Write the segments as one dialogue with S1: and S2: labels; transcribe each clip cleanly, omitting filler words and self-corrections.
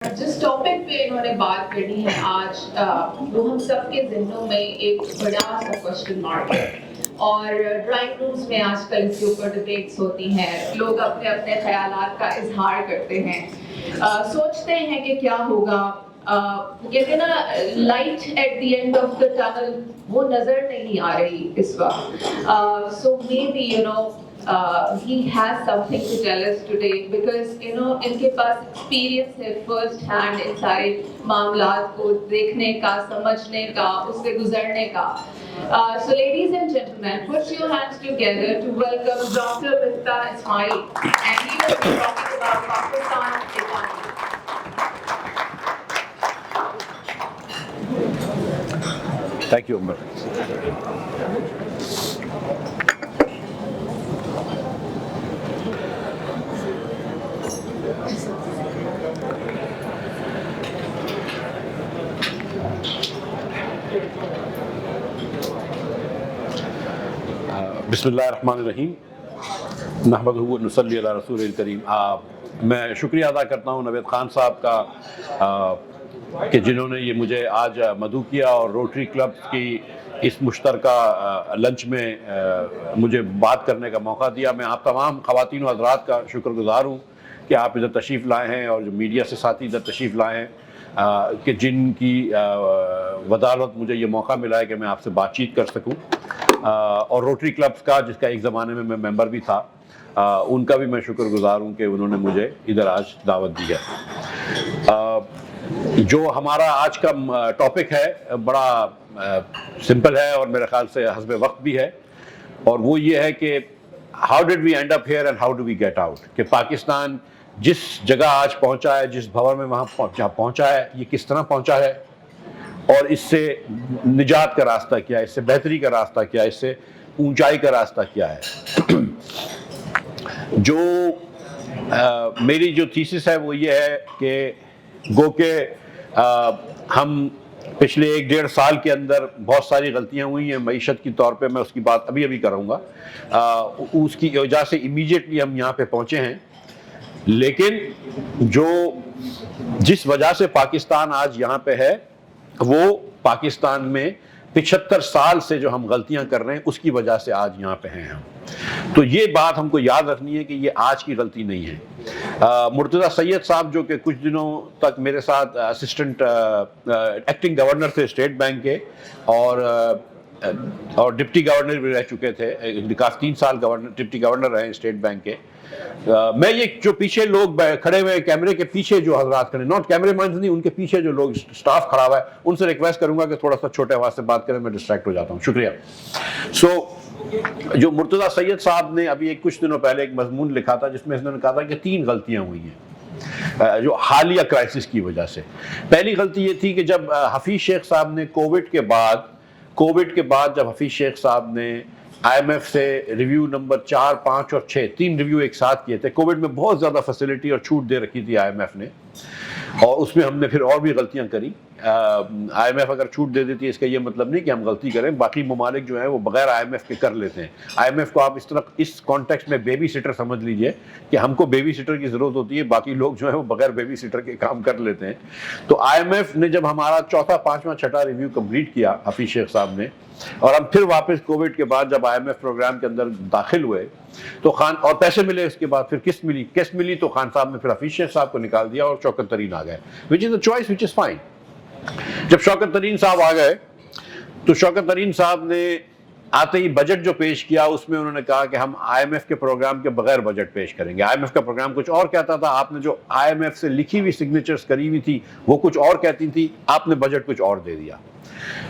S1: جس ٹاپک پہ انہوں نے بات کرنی ہے آج وہ ہم سب کے ذہنوں میں ایک بڑا سا کوشچن مارک ہے، اور ڈرائنگ رومز میں آج کل اس کے اوپر ڈبیٹس ہوتی ہیں، لوگ اپنے اپنے خیالات کا اظہار کرتے ہیں، سوچتے ہیں کہ کیا ہوگا، کہتے ہیں نا light at the end of the tunnel وہ نظر نہیں آ رہی اس وقت. So may be he has something to tell us today because ان کے پاس ایکسپیرینس ہے فرسٹ ہینڈ ان سارے معاملات کو دیکھنے کا، سمجھنے کا، اس سے گزرنے کا. So ladies and gentlemen, put your hands together to welcome Dr. Miftah Ismail, and he will be talking about Pakistan economy.
S2: Thank you, Umar. بسم اللہ الرحمن الرحیم، نحمدہ و نصلی علی رسول الکریم. میں شکریہ ادا کرتا ہوں نوید خان صاحب کا کہ جنہوں نے یہ مجھے آج مدعو کیا اور روٹری کلب کی اس مشترکہ لنچ میں مجھے بات کرنے کا موقع دیا. میں آپ تمام خواتین و حضرات کا شکر گزار ہوں کہ آپ ادھر تشریف لائے ہیں، اور جو میڈیا سے ساتھی ادھر تشریف لائے ہیں کہ جن کی بدولت مجھے یہ موقع ملا ہے کہ میں آپ سے بات چیت کر سکوں. اور روٹری کلبز کا، جس کا ایک زمانے میں ممبر بھی تھا، ان کا بھی میں شکر گزار ہوں کہ انہوں نے مجھے ادھر آج دعوت دی ہے. جو ہمارا آج کا ٹاپک ہے بڑا سمپل ہے اور میرے خیال سے حسب وقت بھی ہے، اور وہ یہ ہے کہ how did we end up here and how do we get out. کہ پاکستان جس جگہ آج پہنچا ہے، جس بھور میں وہاں جہاں پہنچا ہے، یہ کس طرح پہنچا ہے، اور اس سے نجات کا راستہ کیا ہے، اس سے بہتری کا راستہ کیا ہے، اس سے اونچائی کا راستہ کیا ہے. جو میری جو تھیسس ہے وہ یہ ہے کہ گو کہ ہم پچھلے 1-1.5 سال کے اندر بہت ساری غلطیاں ہوئی ہیں معیشت کی طور پہ. میں اس کی بات ابھی کروں گا. اس کی وجہ سے امیڈیٹلی ہم یہاں پہ پہنچے ہیں، لیکن جس وجہ سے پاکستان آج یہاں پہ ہے، وہ پاکستان میں 75 سال سے جو ہم غلطیاں کر رہے ہیں اس کی وجہ سے آج یہاں پہ ہیں ہم. تو یہ بات ہم کو یاد رکھنی ہے کہ یہ آج کی غلطی نہیں ہے. مرتضیٰ سید صاحب جو کہ کچھ دنوں تک میرے ساتھ اسسٹنٹ ایکٹنگ گورنر تھے اسٹیٹ بینک کے، اور ڈپٹی گورنر بھی رہ چکے تھے، 3 سال ڈپٹی گورنر رہے اسٹیٹ بینک کے. میں یہ جو پیچھے لوگ کھڑے ہوئے کیمرے کے پیچھے جو حضرات کھڑے، ناٹ کیمرے مینز نہیں، ان کے پیچھے جو لوگ سٹاف کھڑا ہوا ہے، ان سے ریکویسٹ کروں گا کہ تھوڑا سا چھوٹے آواز سے بات کریں، میں ڈسٹریکٹ ہو جاتا ہوں. شکریہ. جو مرتضیٰ سید صاحب نے ابھی کچھ دنوں پہلے ایک مضمون لکھا تھا جس میں انہوں نے کہا تھا کہ 3 غلطیاں ہوئی ہیں جو حالیہ کرائسس کی وجہ سے. پہلی غلطی یہ تھی کہ جب حفیظ شیخ صاحب نے کووڈ کے بعد جب حفیظ شیخ صاحب نے آئی ایم ایف سے ریویو نمبر 4، 5 اور 6 3 ریویو ایک ساتھ کیے تھے. کووڈ میں بہت زیادہ فیسلٹی اور چھوٹ دے رکھی تھی آئی ایم ایف نے، اور اس میں ہم نے پھر اور بھی غلطیاں کری. آئی ایم ایف اگر چھوٹ دے دیتی ہے اس کا یہ مطلب نہیں کہ ہم غلطی کریں. باقی ممالک جو ہیں وہ بغیر آئی ایم ایف کے کر لیتے ہیں. آئی ایم ایف کو آپ اس طرح اس کانٹیکسٹ میں بیبی سیٹر سمجھ لیجئے کہ ہم کو بیبی سیٹر کی ضرورت ہوتی ہے، باقی لوگ جو ہیں وہ بغیر بیبی سیٹر کے کام کر لیتے ہیں. تو آئی ایم ایف نے جب ہمارا 4تھا، 5واں، 6واں ریویو کمپلیٹ کیا حفیظ شیخ صاحب نے، اور ہم پھر واپس کووڈ کے بعد جب آئی ایم ایف پروگرام کے اندر داخل ہوئے تو اور پیسے ملے، اس کے بعد پھر قسط ملی تو خان صاحب نے پھر حفیظ شیخ صاحب کو نکال دیا اور شوکت ترین آ گئے، which is a choice which is fine. جب شوکت ترین صاحب آ گئے تو شوکت ترین صاحب نے آتے ہی بجٹ جو پیش کیا اس میں انہوں نے کہا کہ ہم آئی ایم ایف کے پروگرام کے بغیر بجٹ پیش کریں گے. آئی ایم ایف کا پروگرام کچھ اور کہتا تھا، آپ نے جو آئی ایم ایف سے لکھی ہوئی سگنیچرز کری ہوئی تھی وہ کچھ اور کہتی تھی، آپ نے بجٹ کچھ اور دے دیا.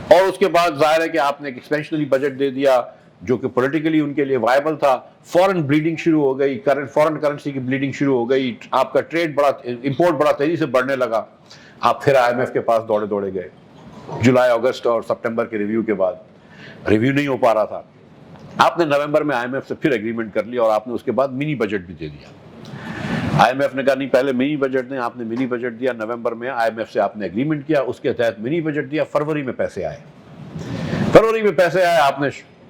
S2: اور اس کے بعد ظاہر ہے کہ آپ نے ایک ایکسپینشنلی بجٹ دے دیا جو کہ پولیٹیکلی ان کے لیے وائبل تھا. فورن بلیڈنگ شروع ہو گئی، فورن کرنسی کی بلیڈنگ شروع ہو گئی، آپ کا امپورٹ بڑا تیزی سے بڑھنے لگا. آپ پھر آئی ایم ایف کے پاس دوڑے گئے. جولائی، اگست اور سپٹمبر کے ریویو کے بعد ریویو نہیں ہو پا رہا تھا، آپ نے نومبر میں آئی ایم ایف سے پھر ایگریمنٹ کر لیا، اور آپ نے اس کے بعد منی بجٹ بھی دے دیا. آئی ایم ایف نے کہا نہیں پہلے منی بجٹ دیں، آپ نے منی بجٹ دیا. نومبر میں آئی ایم ایف سے آپ نے ایگریمنٹ کیا، اس کے تحت منی بجٹ دیا. فروری میں پیسے آئے. آپ نے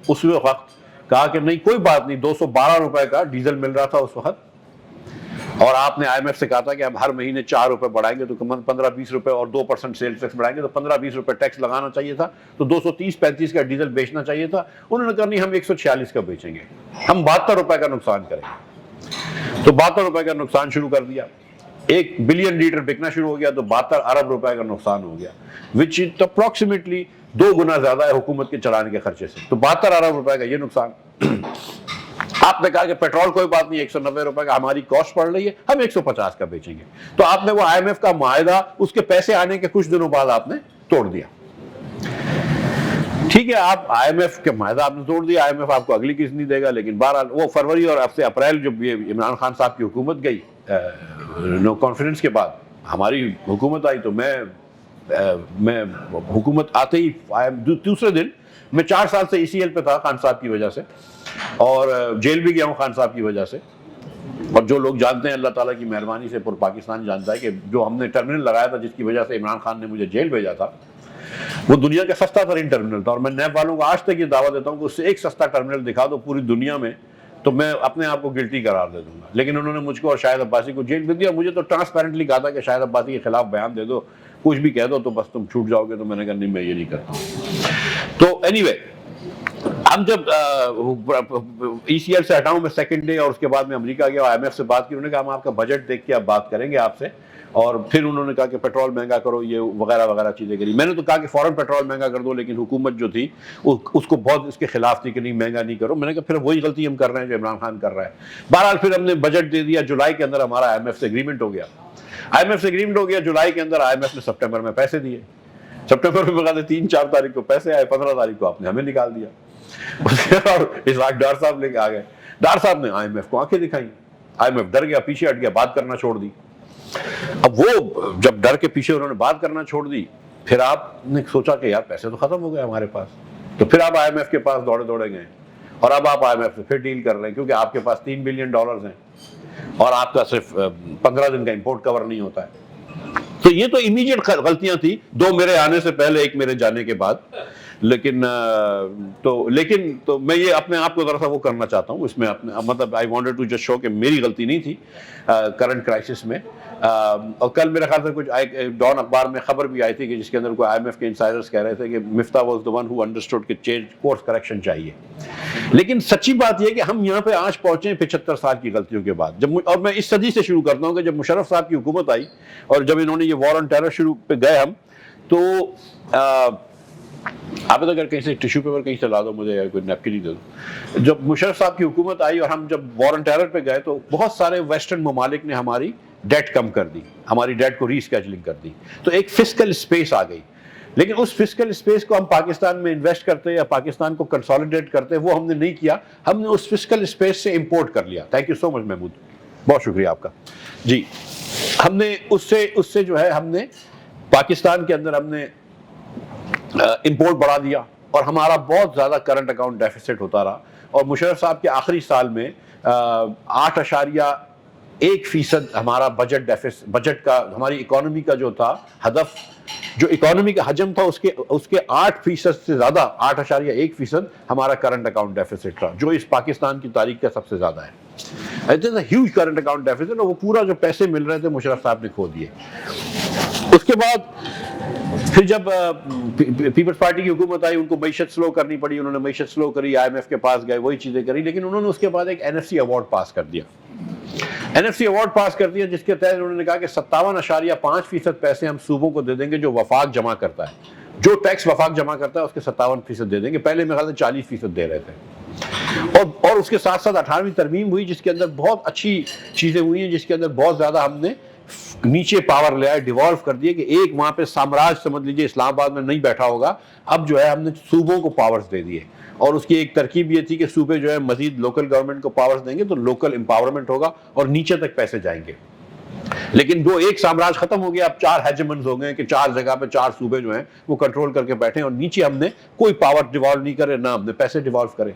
S2: اس وقت کہا کہ نہیں کوئی بات نہیں، 212 روپے کا ڈیزل مل رہا تھا اس وقت، اور آپ نے IMF سے کہا تھا کہ اب ہر مہینے 4 روپے بڑھائیں گے تو کم 15-20 روپے اور 2% سیلز ٹیکس بڑھائیں گے تو 15-20 روپے ٹیکس لگانا چاہیے تھا, تو 230-35 کا ڈیزل بیچنا چاہیے تھا. انہوں نے کہا نہیں ہم 146 کا بیچیں گے, ہم 72 روپے کا نقصان کریں گے. تو 72 روپے کا نقصان شروع کر دیا, 1 بلین لیٹر بکنا شروع ہو گیا تو 72 ارب روپے کا نقصان ہو گیا, وچ از اپروکسیمیٹلی 2 گنا زیادہ ہے حکومت کے چلانے کے خرچے سے. تو 72 ارب روپے کا یہ نقصان. آپ نے کہا کہ پیٹرول کوئی بات نہیں, 190 روپے کا ہماری کاسٹ پڑ رہی ہے, ہم 150 کا بیچیں گے. تو آپ نے وہ IMF کا معاہدہ اس کے پیسے آنے کے کچھ دنوں بعد آپ نے توڑ دیا. ٹھیک ہے, آپ IMF کے معاہدہ آپ نے توڑ دیا, IMF آپ کو اگلی قسط نہیں دے گا. لیکن بہرحال وہ فروری اور اب سے اپریل جب یہ عمران خان صاحب کی حکومت گئی, نو کانفیڈنس کے بعد ہماری حکومت آئی, تو میں حکومت آتے ہی دوسرے دن میں 4 سال سے ECL پہ تھا خان صاحب کی وجہ سے, اور جیل بھی گیا ہوں خان صاحب کی وجہ سے. اور جو لوگ جانتے ہیں اللہ تعالیٰ کی مہربانی سے پورا پاکستان جانتا ہے کہ جو ہم نے ٹرمینل لگایا تھا جس کی وجہ سے عمران خان نے مجھے جیل بھیجا تھا, وہ دنیا کا سستا ترین ٹرمینل تھا. اور میں نیب والوں کو آج تک یہ دعویٰ دیتا ہوں کہ اس سے ایک سستا ٹرمینل دکھا دو پوری دنیا میں تو میں اپنے آپ کو گلٹی قرار دے دوں گا. لیکن انہوں نے مجھ کو اور شاہد عباسی کو جیل بھیج دیا. مجھے تو ٹرانسپیرنٹلی کہا تھا کہ شاہد عباسی کے خلاف بیان دے دو, کچھ بھی کہہ دو تو بس تم چھوٹ جاؤ گے. تو میں نے کہا نہیں میں یہ نہیں کرتا ہوں. تو اینی وے ہم جب ECL سے ہٹاؤں میں سیکنڈ ڈے, اور اس کے بعد میں امریکہ گیا اور IMF سے بات کی. انہوں نے کہا ہم آپ کا بجٹ دیکھ کے اب بات کریں گے آپ سے. اور پھر انہوں نے کہا کہ پیٹرول مہنگا کرو, یہ وغیرہ وغیرہ چیزیں کری. میں نے تو کہا کہ فوراً پیٹرول مہنگا کر دو, لیکن حکومت جو تھی اس کو بہت اس کے خلاف تھی کہ نہیں مہنگا نہیں کرو. میں نے کہا پھر وہی غلطی ہم کر رہے ہیں جو عمران خان کر رہا ہے. بہرحال پھر ہم نے بجٹ دے دیا. جولائی کے اندر ہمارا IMF سے اگریمنٹ ہو گیا. جولائی کے اندر IMF نے سپٹمبر میں پیسے دیے. سپٹمبر میں بغیر 3-4 تاریخ کو پیسے آئے, 15 تاریخ کو آپ نے ہمیں نکال دیا. اور اسحاق ڈار صاحب لے کے آ گئے. ڈار صاحب نے IMF کو آنکھیں دکھائیں. IMF ڈر گیا, پیچھے ہٹ گیا, بات کرنا چھوڑ دی. اب وہ جب ڈر کے پیچھے انہوں نے بات کرنا چھوڑ دی, پھر آپ نے سوچا کہ یار پیسے تو ختم ہو گئے ہمارے پاس. تو پھر آپ IMF کے پاس دوڑے گئے, اور اب آپ IMF سے پھر ڈیل کر رہے ہیں کیونکہ آپ کے پاس $3 بلین ہیں اور آپ کا صرف 15 دن کا امپورٹ کور نہیں ہوتا ہے. تو یہ تو امیڈیٹ غلطیاں تھی, 2 میرے آنے سے پہلے, 1 میرے جانے کے بعد. لیکن میں یہ اپنے آپ کو ذرا سا وہ کرنا چاہتا ہوں اس میں اپنے, مطلب I wanted to just show کہ میری غلطی نہیں تھی کرنٹ کرائسس میں. اور کل میرے خیال سے کچھ ڈان اخبار میں خبر بھی آئی تھی کہ جس کے اندر کوئی IMF کے انسائڈرز کہہ رہے تھے کہ مفتاح was the one who understood کہ چینج کورس کریکشن چاہیے. لیکن سچی بات یہ کہ ہم یہاں پہ آج پہنچے 75 سال کی غلطیوں کے بعد. اور میں اس صدی سے شروع کرتا ہوں کہ جب مشرف صاحب کی حکومت آئی اور جب انہوں نے یہ وار آن ٹیرر شروع پہ گئے ہم, تو آپ اگر کہیں سے ٹیشو پیپر کہیں سے لا دو مجھے, یا کوئی نیپکن ہی دے دو. جب مشرف صاحب کی حکومت آئی اور ہم جب وار آن ٹیرر پہ گئے تو بہت سارے ویسٹرن ممالک نے ہماری ڈیٹ کم کر دی, ہماری ڈیٹ کو ری اسکیجولنگ کر دی. تو ایک فسکل اسپیس آ گئی. لیکن اس فسکل اسپیس کو ہم پاکستان میں انویسٹ کرتے یا پاکستان کو کنسالیڈیٹ کرتے, وہ ہم نے نہیں کیا. ہم نے اس فسکل اسپیس سے امپورٹ کر لیا. تھینک یو سو مچ محمود, بہت شکریہ آپ کا. جی, ہم نے اس سے جو ہے ہم نے پاکستان کے اندر ہم نے امپورٹ بڑھا دیا اور ہمارا بہت زیادہ کرنٹ اکاؤنٹ ڈیفیسٹ ہوتا رہا. اور مشرف صاحب کے آخری سال میں 8.1% ہمارا بجٹ کا, ہماری اکانومی کا جو تھا ہدف, جو اکانومی کا حجم تھا اس کے 8% سے زیادہ, 8.1% ہمارا کرنٹ اکاؤنٹ ڈیفیسٹ رہا, جو اس پاکستان کی تاریخ کا سب سے زیادہ ہے. ہیوج کرنٹ اکاؤنٹ ڈیفیسٹ, اور وہ پورا جو پیسے مل رہے تھے مشرف صاحب نے کھو دیے. اس کے بعد پھر جب پیپلز پارٹی کی حکومت آئی, ان کو معیشت سلو کرنی پڑی. انہوں نے معیشت سلو کری, IMF کے پاس گئے, وہی چیزیں کری. لیکن انہوں نے اس کے بعد ایک NFC ایوارڈ پاس کر دیا. NFC ایوارڈ پاس کر دیا جس کے تحت انہوں نے کہا کہ 57.5% پیسے ہم صوبوں کو دے دیں گے جو وفاق جمع کرتا ہے, جو ٹیکس وفاق جمع کرتا ہے اس کے 57% دے دیں گے. پہلے میرے خیال سے 40% دے رہے تھے. اور اس کے ساتھ ساتھ 18ویں ترمیم ہوئی جس کے اندر بہت اچھی چیزیں ہوئی ہیں, جس کے اندر بہت زیادہ ہم نے نیچے پاور لے آئے, ڈیوالو کر دیے کہ ایک وہاں پہ سامراج سمجھ لیجیے اسلام آباد میں نہیں بیٹھا ہوگا. اب جو ہے ہم نے صوبوں کو پاورز دے دیے, اور اس کی ایک ترکیب یہ تھی کہ صوبے جو ہے مزید لوکل گورنمنٹ کو پاورز دیں گے تو لوکل امپاورمنٹ ہوگا اور نیچے تک پیسے جائیں گے. لیکن جو ایک سامراج ختم ہو گیا, اب 4 ہیجمنز ہو گئے کہ 4 جگہ پہ 4 صوبے جو ہیں وہ کنٹرول کر کے بیٹھے, اور نیچے ہم نے کوئی پاور ڈیوالو نہیں کرے, نہ ہم نے پیسے ڈیوالو کرے.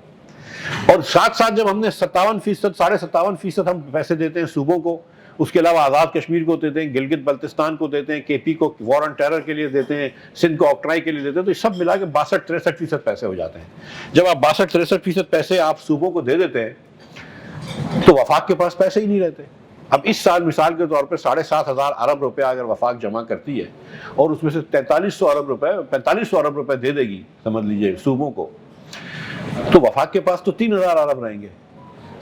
S2: اور ساتھ ساتھ جب ہم نے 57%, 57.5% ہم پیسے دیتے ہیں صوبوں کو, اس کے علاوہ آزاد کشمیر کو دیتے ہیں, گلگت بلتستان کو دیتے ہیں, KP کو وار آن ٹیرر کے لیے دیتے ہیں, سندھ کو آکٹرائی کے لیے دیتے ہیں, تو یہ سب ملا کے 62-63% پیسے ہو جاتے ہیں. جب آپ 62-63% پیسے آپ صوبوں کو دے دیتے ہیں تو وفاق کے پاس پیسے ہی نہیں رہتے. اب اس سال مثال کے طور پہ 7,500 ارب روپے اگر وفاق جمع کرتی ہے اور اس میں سے 4500 ارب روپے دے دے گی سمجھ لیجئے صوبوں کو، تو وفاق کے پاس تو 3000 ارب رہیں گے.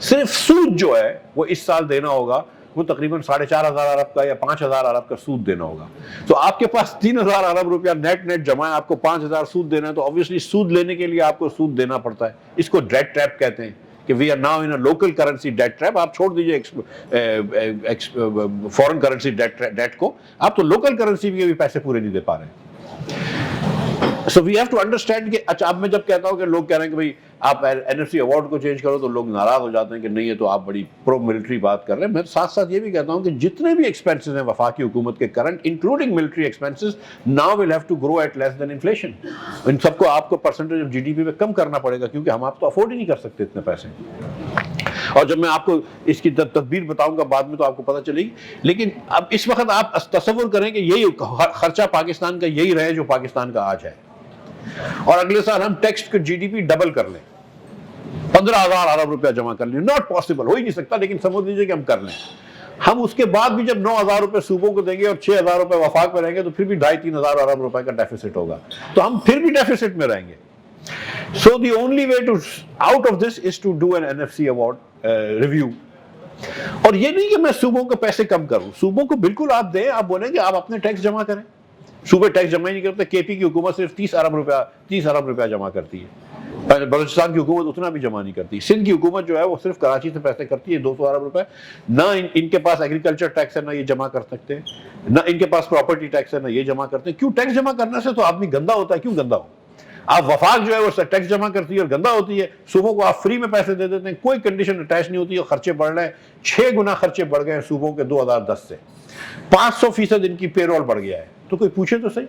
S2: صرف سود جو ہے وہ اس سال دینا ہوگا وہ تقریباً 4,500 ارب کا یا 5,000 ارب کا سود دینا ہوگا. تو آپ کے پاس 3,000 ارب روپیہ نیٹ جمع ہے، آپ کو 5,000 سود دینا ہے، تو obviously سود لینے کے لیے آپ کو سود دینا پڑتا ہے. اس کو ڈیٹ ٹریپ کہتے ہیں کہ we are now in a local currency debt trap. آپ چھوڑ دیجئے فورن کرنسی ڈیٹ کو، آپ تو لوکل کرنسی کے بھی پیسے پورے نہیں دے پا رہے ہیں. So we have to understand کہ اچھا اب میں جب کہتا ہوں کہ لوگ کہہ رہے ہیں کہ بھئی آپ این ایف سی ایوارڈ کو چینج کرو تو لوگ ناراض ہو جاتے ہیں کہ نہیں یہ تو آپ بڑی پرو ملٹری بات کر رہے ہیں. میں ساتھ ساتھ یہ بھی کہتا ہوں کہ جتنے بھی ایکسپینسز ہیں وفاقی حکومت کے current including military expenses now will have to grow at less than inflation. ان سب کو آپ کو percentage of G D P میں کم کرنا پڑے گا کیونکہ ہم آپ تو افورڈ ہی نہیں کر سکتے اتنے پیسے. اور جب میں آپ کو اس کی تدبیر بتاؤں گا بعد میں تو آپ کو پتہ چلے گی. لیکن اب اس وقت آپ تصور کریں کہ یہی خرچہ پاکستان کا یہی رہے جو پاکستان کا آج ہے، اور اگلے سال ہم ٹیکس کے جی ڈی پی ڈبل کر لیں، 15,000 ارب روپیہ جمع کر لیں. ناٹ پاسبل، ہو ہی نہیں سکتا، لیکن سمجھ لیجیے کہ ہم کر لیں. ہم اس کے بعد بھی جب 9,000 روپے صوبوں کو دیں گے اور 6,000 روپے وفاق میں رہیں گے تو پھر بھی 2,500-3,000 ارب روپے کا ڈیفیسٹ ہوگا، تو ہم پھر بھی ڈیفیسٹ میں رہیں گے. So the only way to out of this is to do an NFC award review. اور یہ نہیں کہ میں صوبوں کو پیسے کم کروں، صوبوں کو بالکل آپ دیں. آپ بولیں کہ آپ اپنے ٹیکس جمع کریں. صوبے ٹیکس جمع ہی نہیں کرتے. کے پی کی حکومت صرف 30 ارب روپیہ جمع کرتی ہے، بلوچستان کی حکومت اتنا بھی جمع نہیں کرتی. سندھ کی حکومت جو ہے وہ صرف کراچی سے پیسے کرتی ہے 200 ارب روپے. نہ ان کے پاس ایگریکلچر ٹیکس ہے، نہ یہ جمع کر سکتے ہیں، نہ ان کے پاس پراپرٹی ٹیکس ہے، نہ یہ جمع کرتے ہیں. کیوں؟ ٹیکس جمع کرنے سے تو آدمی گندا ہوتا ہے. کیوں گندا ہو؟ آپ وفاق جو ہے وہ ٹیکس جمع کرتی ہے اور گندا ہوتی ہے. صوبوں کو آپ فری میں پیسے دے دیتے ہیں، کوئی کنڈیشن اٹیچ نہیں ہوتی ہے. خرچے بڑھ رہے ہیں، 6 گنا خرچے بڑھ گئے ہیں صوبوں کے 2010 سے. 500% ان کی پے رول بڑھ گیا ہے. تو کوئی پوچھے تو صحیح.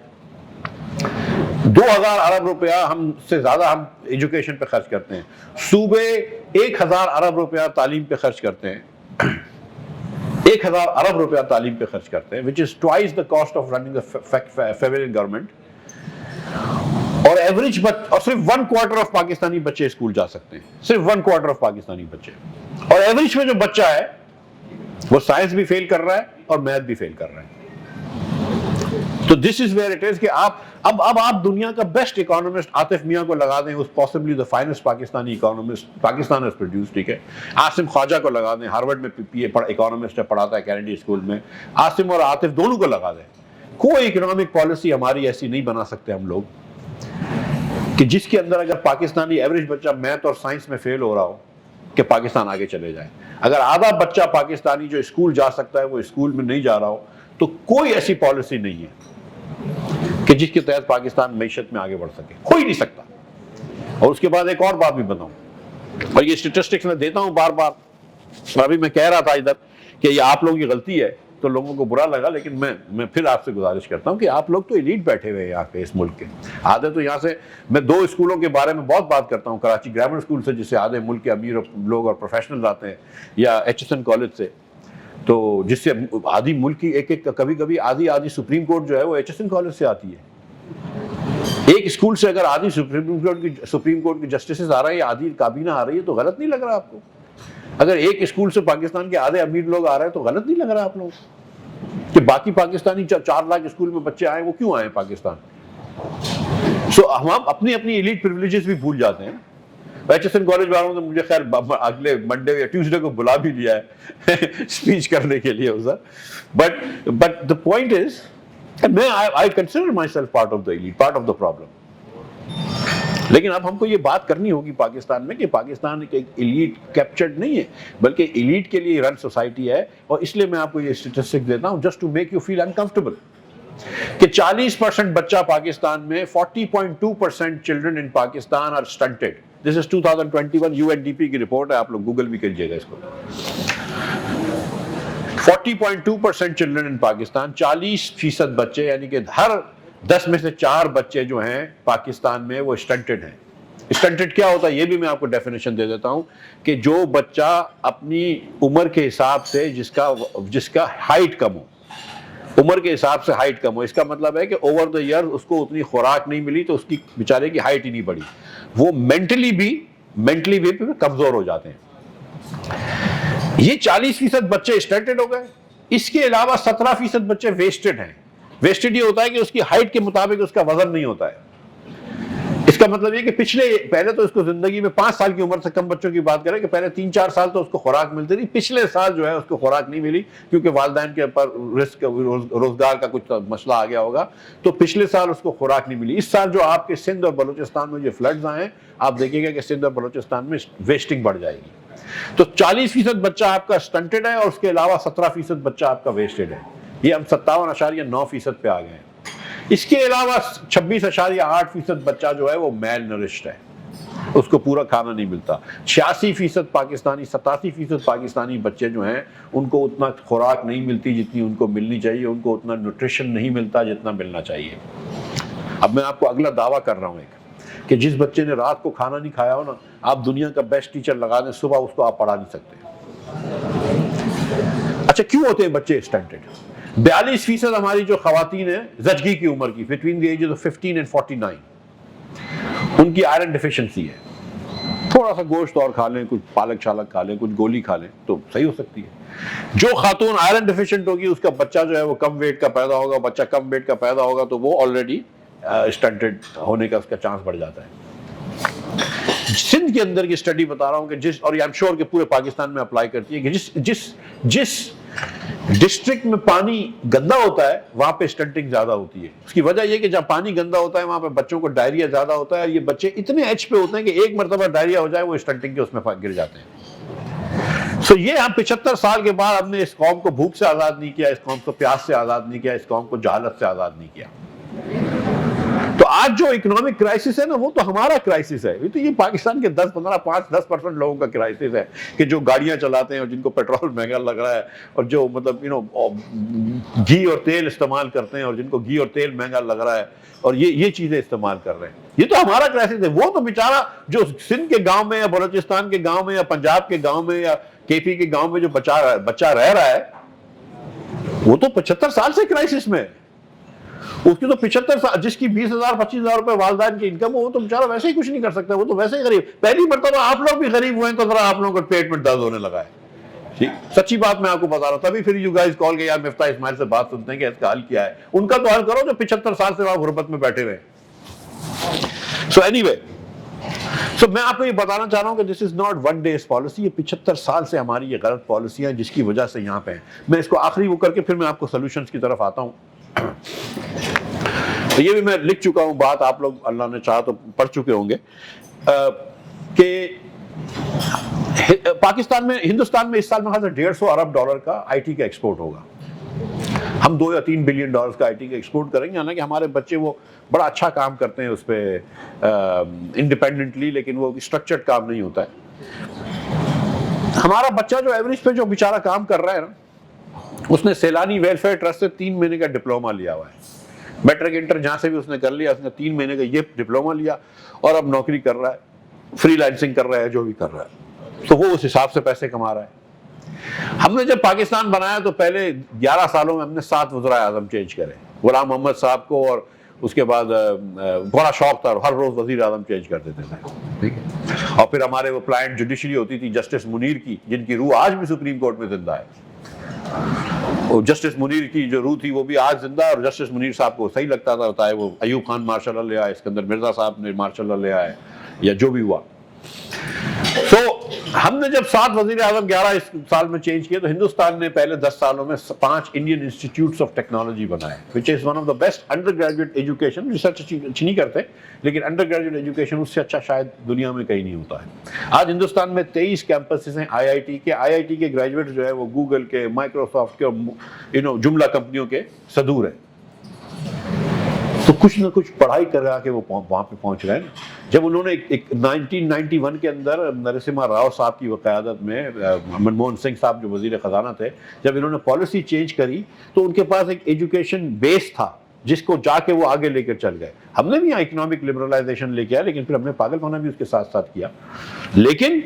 S2: 2,000 ارب روپیہ ہم سے زیادہ ہم ایجوکیشن پہ خرچ کرتے ہیں. صوبے 1,000 ارب روپیہ تعلیم پہ خرچ کرتے ہیں. 1,000 ارب روپیہ تعلیم پہ خرچ کرتے ہیں which is twice the cost of running the federal government. اور ایوریج اور صرف 1/4 آف پاکستانی بچے اسکول جا سکتے ہیں، صرف 1/4 آف پاکستانی بچے. اور ایوریج میں جو بچہ ہے وہ سائنس بھی فیل کر رہا ہے اور میتھ بھی فیل کر رہا ہے. تو دس از ویئر اٹ از کہ اب آپ دنیا کا بیسٹ اکانومسٹ عاطف میاں کو لگا دیں، possibly the finest Pakistani economist Pakistan has produce, ٹھیک ہے. عاصم خواجہ کو لگا دیں، ہارورڈ میں پی اے اکانومسٹ ہے، پڑھاتا ہے کینیڈی اسکول میں. عاصم اور عاطف دونوں کو لگا دیں. کوئی اکنامک پالیسی ہماری ایسی نہیں بنا سکتے ہم لوگ کہ جس کے اندر اگر پاکستانی ایوریج بچہ میتھ اور سائنس میں فیل ہو رہا ہو کہ پاکستان آگے چلے جائے. اگر آدھا بچہ پاکستانی جو اسکول جا سکتا ہے وہ اسکول میں نہیں جا رہا ہو تو کوئی ایسی پالیسی نہیں ہے کہ جس کے تحت پاکستان معیشت میں آگے بڑھ سکے. ہو ہی نہیں سکتا. اور اس کے بعد ایک اور بات بھی بتاؤں، اور یہ اسٹیٹسٹکس میں دیتا ہوں بار بار. ابھی میں کہہ رہا تھا ادھر کہ یہ آپ لوگوں کی غلطی ہے تو لوگوں کو برا لگا، لیکن میں پھر آپ سے گزارش کرتا ہوں کہ آپ لوگ تو ایلیٹ بیٹھے ہوئے ہیں یہاں پہ اس ملک کے. آدھے تو یہاں سے میں 2 اسکولوں کے بارے میں بہت بات کرتا ہوں. کراچی گرامر اسکول سے جس سے آدھے ملک کے امیر لوگ اور پروفیشنل آتے ہیں، یا ایچ ایس این کالج سے تو جس سے آدھی ملک کی ایک کبھی آدھی سپریم کورٹ جو ہے وہ ایچ ایس این کالج سے آتی ہے. ایک اسکول سے اگر آدھی سپریم کورٹ کی جسٹسز آ رہا ہے یا آدھی کابینہ آ رہی ہے تو غلط نہیں لگ رہا آپ کو؟ اگر ایک اسکول سے پاکستان کے آدھے امیر لوگ آ رہے ہیں تو غلط نہیں لگ رہا آپ لوگ کہ باقی پاکستانی 4 لاکھ اسکول میں بچے آئے وہ کیوں آئے پاکستان؟ سو ہم اپنی ایلیٹ پریویلیجز بھی بھول جاتے ہیں. ایچ ایس این کالج والوں نے مجھے خیر اگلے منڈے یا ٹیوزڈے کو بلا بھی لیا ہے اسپیچ کرنے کے لیے ادھر. But the point is I consider myself part of the elite, part of the problem. لیکن اب ہم کو یہ بات کرنی ہوگی پاکستان میں کہ پاکستان ایک ایلیٹ کیپچرڈ نہیں ہے بلکہ ایلیٹ کے لیے رن سوسائٹی ہے. اور اس لیے میں آپ کو یہ اسٹیٹسٹک دیتا ہوں just to make you feel uncomfortable کہ 40% بچہ پاکستان میں 40.2% children in Pakistan are stunted. This is 2021 UNDP کی رپورٹ ہے، آپ لوگ گوگل بھی کیجیے گا اس کو. 40.2% چلڈرن ان پاکستان، 40% بچے، یعنی کہ ہر 10 میں سے 4 بچے جو ہیں پاکستان میں وہ اسٹنٹڈ ہیں. اسٹنٹڈ کیا ہوتا ہے یہ بھی میں آپ کو ڈیفینیشن دے دیتا ہوں کہ جو بچہ اپنی عمر کے حساب سے جس کا ہائٹ کم ہو، عمر کے حساب سے ہائٹ کم ہو. اس کا مطلب ہے کہ اوور دا ایئر اس کو اتنی خوراک نہیں ملی تو اس کی بیچارے کی ہائٹ ہی نہیں بڑھی. وہ مینٹلی بھی کمزور ہو جاتے ہیں. یہ 40% بچے اسٹنٹڈ ہو گئے. اس کے علاوہ 17% بچے ویسٹڈ ہیں. ویسٹڈ یہ ہوتا ہے کہ اس کی ہائٹ کے مطابق اس کا وزن نہیں ہوتا ہے. اس کا مطلب یہ کہ پہلے تو اس کو زندگی میں 5 سال کی عمر سے کم بچوں کی بات کریں کہ پہلے 3-4 سال تو اس کو خوراک ملتی تھی. پچھلے سال جو ہے اس کو خوراک نہیں ملی کیونکہ والدین کے اوپر رسک روزگار کا کچھ مسئلہ آ گیا ہوگا, تو پچھلے سال اس کو خوراک نہیں ملی. اس سال جو آپ کے سندھ اور بلوچستان میں جو فلڈز آئے ہیں, آپ دیکھیں گے کہ سندھ اور بلوچستان میں ویسٹنگ بڑھ جائے گی. تو 40% بچہ آپ کا اسٹنٹڈ ہے اور اس کے علاوہ 17% بچہ آپ کا ویسٹڈ ہے. یہ ہم 57.9% پہ آ گئے ہیں. اس کے علاوہ 26.8% بچہ جو ہے وہ میل نرشڈ ہے, اس کو پورا کھانا نہیں ملتا. 86% پاکستانی 87% پاکستانی بچے جو ہیں ان کو اتنا خوراک نہیں ملتی جتنی ان کو ملنی چاہیے, ان کو اتنا نیوٹریشن نہیں ملتا جتنا ملنا چاہیے. اب میں آپ کو اگلا دعویٰ کر رہا ہوں ایک کہ جس بچے نے رات کو کھانا نہیں کھایا ہو نا, آپ دنیا کا بیسٹ ٹیچر لگا دیں, صبح اس کو آپ پڑھا نہیں سکتے. اچھا کیوں ہوتے ہیں بچے اسٹنٹڈ؟ 42% ہماری جو خواتین ہیں زچگی کی عمر کی, between the ages of 15 and 49, ان کی آئرن ڈیفیشنسی ہے. تھوڑا سا گوشت اور کھا لیں, کچھ پالک شالک کھا لیں, کچھ گولی کھا لیں تو صحیح ہو سکتی ہے. جو خاتون آئرن ڈیفیشنٹ ہوگی اس کا بچہ جو ہے وہ کم ویٹ کا پیدا ہوگا. بچہ کم ویٹ کا پیدا ہوگا تو وہ آلریڈی اسٹنٹڈ ہونے کا اس کا چانس بڑھ جاتا ہے. سندھ کے اندر کی اسٹڈی بتا رہا ہوں کہ اور آئی ایم شیور کہ پورے پاکستان میں اپلائی کرتی ہے کہ جس ڈسٹرکٹ میں پانی گندا ہوتا ہے وہاں پہ اسٹنٹنگ زیادہ ہوتی ہے. اس کی وجہ یہ کہ جہاں پانی گندا ہوتا ہے وہاں پہ بچوں کو ڈائریا زیادہ ہوتا ہے, اور یہ بچے اتنے ایچ پہ ہوتے ہیں کہ ایک مرتبہ ڈائریا ہو جائے وہ اسٹنٹنگ کے اس میں گر جاتے ہیں. سو یہ ہم 75 سال کے بعد ہم نے اس قوم کو بھوک سے آزاد نہیں کیا, اس قوم کو پیاس سے آزاد نہیں کیا, اس قوم کو جہالت سے آزاد نہیں کیا. تو آج جو اکنامک کرائسس ہے نا وہ تو ہمارا کرائسس ہے. تو یہ پاکستان کے 10% لوگوں کا کرائسس ہے کہ جو گاڑیاں چلاتے ہیں اور جن کو پیٹرول مہنگا لگ رہا ہے, اور جو مطلب گھی اور تیل استعمال کرتے ہیں اور جن کو گھی اور تیل مہنگا لگ رہا ہے اور یہ چیزیں استعمال کر رہے ہیں. یہ تو ہمارا کرائسس ہے. وہ تو بیچارہ جو سندھ کے گاؤں میں یا بلوچستان کے گاؤں میں یا پنجاب کے گاؤں میں یا کے پی کے گاؤں میں جو بچہ رہ رہا ہے وہ تو 75 سال سے کرائسس میں ہے. اس کی تو 75 سال, جس کی 20,000-25,000 روپے والدین کی انکم ہو, وہ تو بیچارہ ویسے ہی کچھ نہیں کر سکتا, وہ تو ویسے ہی غریب. پہلی مرتبہ آپ لوگ بھی غریب ہوئے ہیں تو ذرا آپ لوگوں کو پیٹ میں درد ہونے لگا ہے. سچی بات میں آپ کو بتا رہا ہوں. تبھی پھر یو گائز کال کے یار مفتاح اسماعیل سے بات سنتے ہیں کہ اس کا حل کیا ہے. ان کا تو حل کرو جو 75 سال سے وہاں غربت میں بیٹھے ہوئے. سو اینی وے, سو میں آپ کو یہ بتانا چاہ رہا ہوں کہ this is not one day's policy. یہ 75 سال سے ہماری یہ غلط پالیسیاں ہیں جس کی وجہ سے یہاں پہ ہیں. میں اس کو آخری وہ کر کے پھر میں آپ کو سولوشنز کی طرف آتا ہوں. یہ بھی میں لکھ چکا ہوں بات, آپ لوگ اللہ نے چاہا تو پڑھ چکے ہوں گے کہ ہندوستان میں اس سال میں $150 ارب کا آئی ٹی کا ایکسپورٹ ہوگا. ہم 2 یا 3 بلین ڈالرز کا آئی ٹی کا ایکسپورٹ کریں گے. حالانکہ ہمارے بچے وہ بڑا اچھا کام کرتے ہیں اس پہ انڈیپینڈنٹلی, لیکن وہ اسٹرکچرڈ کام نہیں ہوتا ہے. ہمارا بچہ جو ایوریج پہ جو بیچارہ کام کر رہا ہے نا, اس نے سیلانی ویلفیئر ٹرسٹ سے 3 مہینے کا ڈپلوما لیا ہوا ہے. میٹرک انٹر جہاں سے بھی اس نے کر لیا, اس نے 3 مہینے کا یہ ڈپلوما لیا اور اب نوکری کر رہا ہے, فری لانسنگ کر رہا ہے, جو بھی کر رہا ہے. تو وہ اس حساب سے پیسے کما رہا ہے. ہم نے جب پاکستان بنایا تو پہلے 11 سالوں میں ہم نے 7 وزراء اعظم چینج کرے. غلام محمد صاحب کو, اور اس کے بعد بڑا شوق تھا, ہر روز وزیر اعظم چینج کر دیتے تھے, ٹھیک ہے. اور پھر ہمارے وہ پلانٹ جوڈیشری ہوتی تھی جسٹس منیر کی, جن کی روح آج بھی سپریم کورٹ میں زندہ ہے. اور جسٹس منیر کی جو روح تھی وہ بھی آج زندہ ہے, اور جسٹس منیر صاحب کو صحیح لگتا تھا, ہوتا ہے وہ ایوب خان ماشاء اللہ لے آئے, اسکندر مرزا صاحب نے ماشاء اللہ لے آئے, یا جو بھی ہوا. تو ہم نے جب 7 وزیر اعظم 11 اس سال میں چینج کیے, تو ہندوستان نے پہلے 10 سالوں میں 5 انڈین انسٹیٹیوٹس آف ٹیکنالوجی بنائے, which is one of the best undergraduate education. Research اچھی نہیں کرتے, لیکن انڈر گریجویٹ ایجوکیشن اس سے اچھا شاید دنیا میں کہیں نہیں ہوتا ہے. آج ہندوستان میں 23 کیمپسز ہیں آئی آئی ٹی کے. آئی آئی ٹی کے گریجویٹ جو ہے وہ گوگل کے, مائکروسافٹ کے اور جملہ کمپنیوں کے صدور ہیں. تو کچھ نہ کچھ پڑھائی کرا کے وہ وہاں پہ پہنچ رہے ہیں. جب انہوں نے 1991 کے اندر نرسمہا راؤ صاحب کی قیادت میں, منموہن سنگھ صاحب جو وزیر خزانہ تھے, جب انہوں نے پالیسی چینج کری تو ان کے پاس ایک ایجوکیشن بیس تھا جس کو جا کے وہ آگے لے کر چل گئے. ہم نے بھی یہاں اکنامک لبرلائزیشن لے کے آیا, لیکن پھر ہم نے پاگل ہونا بھی اس کے ساتھ ساتھ کیا. لیکن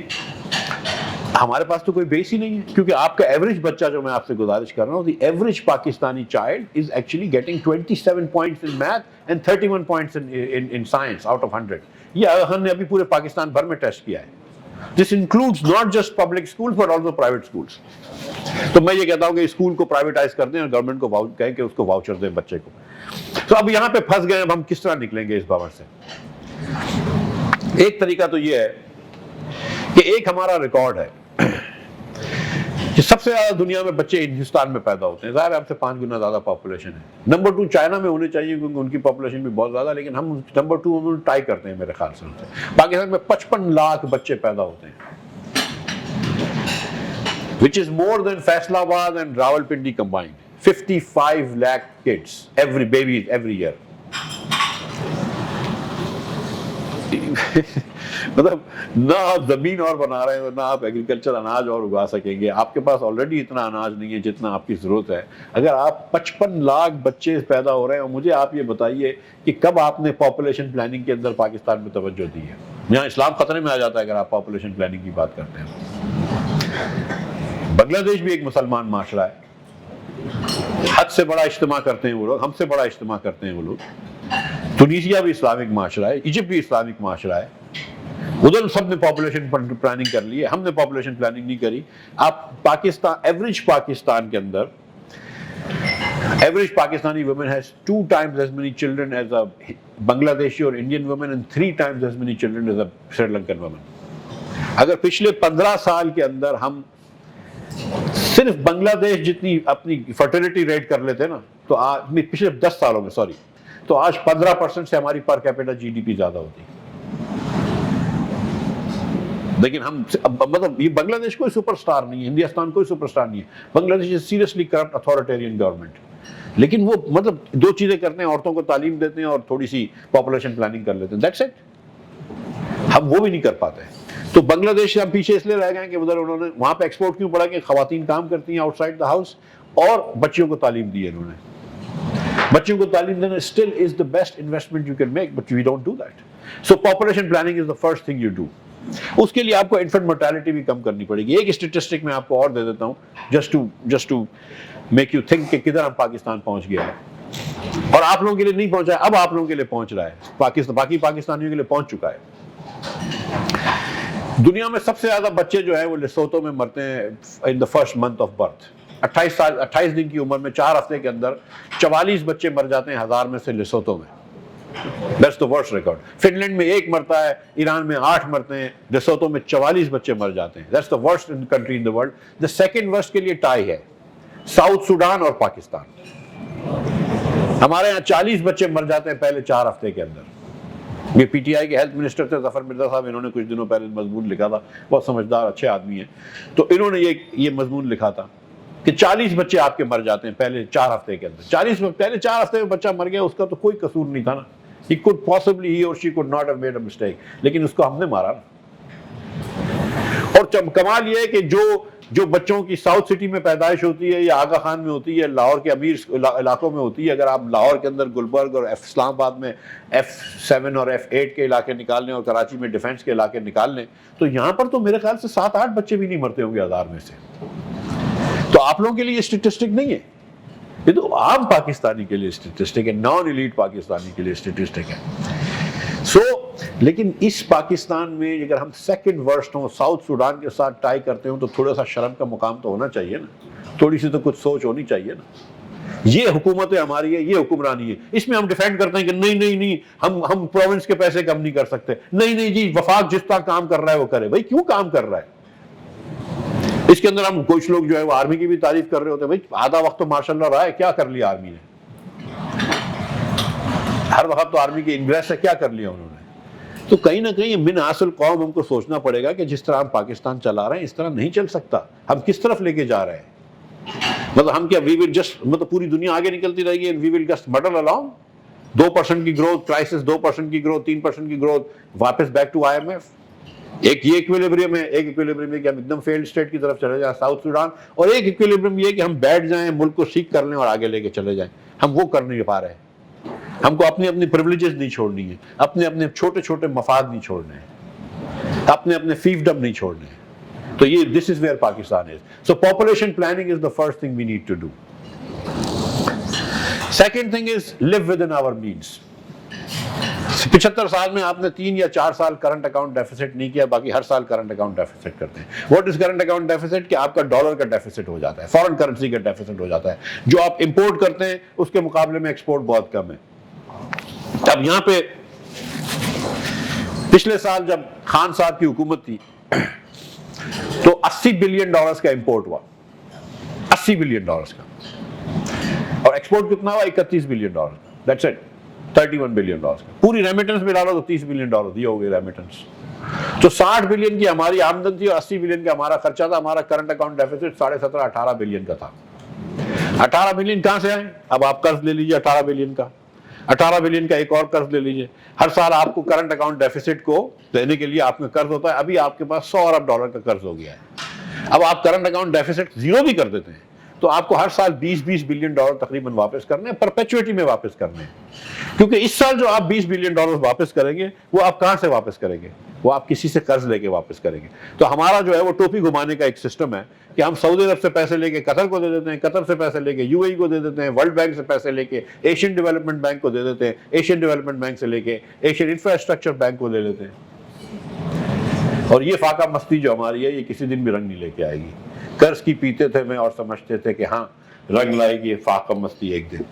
S2: ہمارے پاس تو کوئی بیس ہی نہیں ہے, کیونکہ آپ کا ایوریج بچہ, جو میں آپ سے گزارش کر رہا ہوں, the average Pakistani child is actually getting 27 points in math and 31 points in science out of 100. یہ ہم نے ابھی پورے پاکستان بھر میں ٹیسٹ کیا ہے. This includes not just public schools but also private schools. تو میں یہ کہتا ہوں کہ اسکول کو پرائیویٹائز کر دیں اور گورنمنٹ کو کہیں کہ اس کو واؤچر دیں بچے کو. تو اب یہاں پہ پھنس گئے, اب ہم کس طرح نکلیں گے اس بھنور سے؟ ایک طریقہ تو یہ ہے کہ ایک ہمارا ریکارڈ ہے کہ سب سے زیادہ دنیا میں بچے ہندوستان میں پیدا ہوتے ہیں. ظاہر ہے ہم سے 5 گنا زیادہ پاپولیشن ہے. نمبر 2 چائنا میں ہونے چاہیے کیونکہ ان کی پاپولیشن بھی بہت زیادہ, لیکن ہم نمبر 2 ہم ٹائی کرتے ہیں میرے خیال سے. پاکستان میں 55 لاکھ بچے پیدا ہوتے ہیں, which is more than Faisalabad and Rawalpindi combined. 55 lakh kids, babies every year. مطلب نہ آپ زمین اور بنا رہے ہیں, نہ آپ ایگریکلچر اناج اور اگا سکیں گے. آپ کے پاس آلریڈی اتنا اناج نہیں ہے جتنا آپ کی ضرورت ہے. اگر آپ 55 لاکھ بچے پیدا ہو رہے ہیں, اور مجھے آپ یہ بتائیے کہ کب آپ نے پاپولیشن پلاننگ کے اندر پاکستان میں توجہ دی ہے؟ یہاں اسلام خطرے میں آ جاتا ہے اگر آپ پاپولیشن پلاننگ کی بات کرتے ہیں. بنگلہ دیش بھی ایک مسلمان معاشرہ ہے, حد سے بڑا اجتماع کرتے ہیں وہ لوگ, ہم سے بڑا اجتماع کرتے ہیں وہ لوگ. ٹونیشیا بھی اسلامک معاشرہ ہے, ایجپٹ بھی اسلامک معاشرہ ہے. ادھر سب نے پاپولیشن پلاننگ کر لی ہے, ہم نے پاپولیشن پلاننگ نہیں کری. آپ پاکستان, ایوریج پاکستان کے اندر average Pakistani women has 2 times as many children as a Bangladeshi or Indian woman and 3 times as many children as a Sri Lankan woman. اگر پچھلے 15 سال کے اندر ہم صرف بنگلہ دیش جتنی اپنی فرٹیلٹی ریٹ کر لیتے نا, تو آج پچھلے 10 سالوں میں تو آج 15% سے ہماری پر کیپیٹا جی ڈی پی زیادہ ہوتی. لیکن ہم مطلب یہ بنگلہ دیش کوئی سپر سٹار نہیں ہے, ہندوستان کوئی سپر سٹار نہیں ہے. بنگلہ دیش از سیریسلی کرپٹ اتھارٹیرین گورنمنٹ. لیکن وہ مطلب 2 چیزیں کرتے ہیں, عورتوں کو تعلیم دیتے ہیں اور تھوڑی سی پاپولیشن پلاننگ کر لیتے ہیں, دیٹس اٹ. ہم وہ بھی نہیں کر پاتے. تو بنگلہ دیش سے ہم پیچھے اس لیے رہ گئے کہ ادھر انہوں نے وہاں پہ ایکسپورٹ کیوں پڑا کہ خواتین کام کرتی ہیں آؤٹ سائڈ دا ہاؤس, اور بچیوں کو تعلیم دی ہے انہوں نے. بچوں کو تعلیم دینا still is the best investment you can make, but we don't do that. So population planning is the first thing you do. اس کے لیے آپ کو انفنٹ mortality بھی کم کرنی پڑے گی. ایک اسٹیٹسٹک میں آپ کو اور دے دیتا ہوں just to make you think کہ کدھر ہم پاکستان پہنچ گیا ہے, اور آپ لوگوں کے لیے نہیں پہنچا ہے, اب آپ لوگوں کے لیے پہنچ رہا ہے, باقی پاکستانیوں کے لیے پہنچ چکا ہے. دنیا میں سب سے زیادہ بچے جو ہیں وہ لیسوتو میں مرتے ہیں in the first month of birth. 28 دن کی عمر میں 4 ہفتے کے اندر 44 بچے مر جاتے ہیں 1000 میں سے لیسوتو میں. That's the worst record. Finland میں 1 مرتا ہے, ایران میں 8 مرتے ہیں, لیسوتو میں 44 بچے مر جاتے ہیں. That's the worst country in the world. The second worst کے لیے ٹائی ہے ساؤتھ سوڈان اور پاکستان. ہمارے یہاں 40 بچے مر جاتے ہیں پہلے 4 ہفتے کے اندر. یہ پی ٹی آئی کے ہیلتھ منسٹر تھے ظفر مرزا صاحب, انہوں نے کچھ دنوں پہلے مضمون لکھا تھا, بہت سمجھدار اچھے آدمی ہیں. تو انہوں نے یہ مضمون لکھا تھا کہ 40 بچے آپ کے مر جاتے ہیں پہلے 4 ہفتے کے اندر. پہلے 4 ہفتے میں بچہ مر گیا, اس کا تو کوئی قصور نہیں تھا نا. He could possibly, he or she could not have made a mistake. لیکن اس کو ہم نے مارا نا. اور کمال یہ ہے کہ جو بچوں کی ساؤتھ سٹی میں پیدائش ہوتی ہے یا آغا خان میں ہوتی ہے, لاہور کے امیر علاقوں میں ہوتی ہے, اگر آپ لاہور کے اندر گلبرگ اور اسلام آباد میں F7 اور F8 کے علاقے نکال لیں اور کراچی میں ڈیفینس کے علاقے نکال لیں, تو یہاں پر تو میرے خیال سے 7-8 بچے بھی نہیں مرتے ہوں گے 1000 میں سے. تو آپ لوگوں کے لیے اسٹیٹسٹک نہیں ہے, یہ تو عام پاکستانی کے لیے اسٹیٹسٹک ہے, نان ایلیٹ پاکستانی کے لیے اسٹیٹسٹک ہے. لیکن اس پاکستان میں اگر ہم سیکنڈ ورسٹ ہوں, ساؤتھ سوڈان کے ساتھ ٹائی کرتے ہوں, تو تھوڑا سا شرم کا مقام تو ہونا چاہیے نا, تھوڑی سی تو کچھ سوچ ہونی چاہیے نا. یہ حکومت ہماری ہے, یہ حکمرانی ہے, اس میں ہم ڈیفینڈ کرتے ہیں کہ نہیں ہم پروونس کے پیسے کم نہیں کر سکتے, نہیں جی وفاق جس طرح کام کر رہا ہے وہ کرے. بھائی کیوں کام کر رہا ہے؟ اس کے اندر ہم کچھ لوگ جو ہے وہ آرمی کی بھی تعریف کر رہے ہوتے ہیں. بھائی آدھا وقت تو ماشاءاللہ رہا ہے, کیا کر لیا آرمی نے؟ ہر وقت تو آرمی کی انگریس ہے, کیا کر لیا انہوں نے؟ تو کہیں نہ کہیں من حاصل قوم ہم کو سوچنا پڑے گا کہ جس طرح ہم پاکستان چلا رہے ہیں اس طرح نہیں چل سکتا. ہم کس طرف لے کے جا رہے ہیں؟ مطلب ہم کیا وی ول جسٹ مطلب پوری دنیا آگے نکلتی رہے گی, وی ول جسٹ مڈل along. 2% کی گروتھ کرائسس, 2% کی گروتھ, 3% کی گروتھ, واپس بیک ٹو IMF. ایک یہ ایکویلیبریم ہے, ایک ایکویلیبریم ہے کہ ہم ایک دم فیلڈ اسٹیٹ کی طرف چلے جائیں ساؤتھ سوڈان, اور ایک ایکویلیبریم یہ کہ ہم بیٹھ جائیں, ملک کو سیکھ کر لیں اور آگے لے کے چلے جائیں. ہم وہ کر نہیں پا رہے ہیں. ہم کو اپنی پریولیجز نہیں چھوڑنی ہے, اپنے چھوٹے چھوٹے مفاد نہیں چھوڑنے ہیں, اپنے فیفڈم نہیں چھوڑنے ہیں. تو یہ this is where Pakistan is. So population planning is the first thing we need to do. Second thing is live within our means. 75 سال میں آپ نے 3 یا 4 سال کرنٹ اکاؤنٹ ڈیفیسٹ نہیں کیا, باقی ہر سال کرنٹ اکاؤنٹ ڈیفیسٹ کرتے ہیں. What is current account deficit? کہ آپ کا ڈالر کا ڈیفیسٹ ہو جاتا ہے, فارن کرنسی کا ڈیفیسٹ ہو جاتا ہے. جو آپ امپورٹ کرتے ہیں اس کے مقابلے میں ایکسپورٹ بہت کم ہے. اب یہاں پہ پچھلے سال جب خان صاحب کی حکومت تھی تو $80 بلین کا امپورٹ ہوا, $80 بلین کا, اور ایکسپورٹ کتنا ہوا؟ $31 بلین. دیٹس اٹ, $31 بلین کا. پوری ریمیٹنس میں ڈالو تو $30 بلین یہ ہو گئی ریمیٹنس. تو 60 بلین کی ہماری آمدن تھی اور 80 بلین کا ہمارا خرچہ تھا. ہمارا کرنٹ اکاؤنٹ ڈیفیسٹ 17.5-18 بلین کا تھا. 18 بلین کہاں سے آئے؟ اب آپ قرض لے لیجیے 18 بلین کا, 18 بلین کا ایک اور قرض لے لیجیے. ہر سال آپ کو کرنٹ اکاؤنٹ ڈیفیسٹ کو دینے کے لیے آپ کا قرض ہوتا ہے. ابھی آپ کے پاس $100 ارب کا قرض ہو گیا ہے. اب آپ کرنٹ اکاؤنٹ ڈیفیسٹ زیرو بھی کر دیتے ہیں تو آپ کو ہر سال $20 بلین تقریباً واپس کرنے ہیں, پرپیچوٹی میں واپس کرنے ہیں. کیونکہ اس سال جو آپ $20 بلین واپس کریں گے وہ آپ کہاں سے واپس کریں گے؟ وہ آپ کسی سے قرض لے کے واپس کریں گے. تو ہمارا جو ہے وہ ٹوپی گھمانے کا ایک سسٹم ہے کہ ہم سعودی عرب سے پیسے لے کے قطر کو دے دیتے ہیں, قطر سے پیسے لے کے UAE کو دے دیتے ہیں, ورلڈ بینک سے پیسے لے کے ایشین ڈیولپمنٹ بینک کو دے دیتے ہیں, ایشین ڈیولپمنٹ بینک سے لے کے ایشین انفراسٹرکچر بینک کو لے لیتے ہیں. اور یہ فاقہ مستی جو ہماری ہے یہ کسی دن بھی رنگ نہیں لے کے آئے گی. قرض کی پیتے تھے میں اور سمجھتے تھے کہ ہاں رنگ لائے گی فاقہ مستی ایک دن.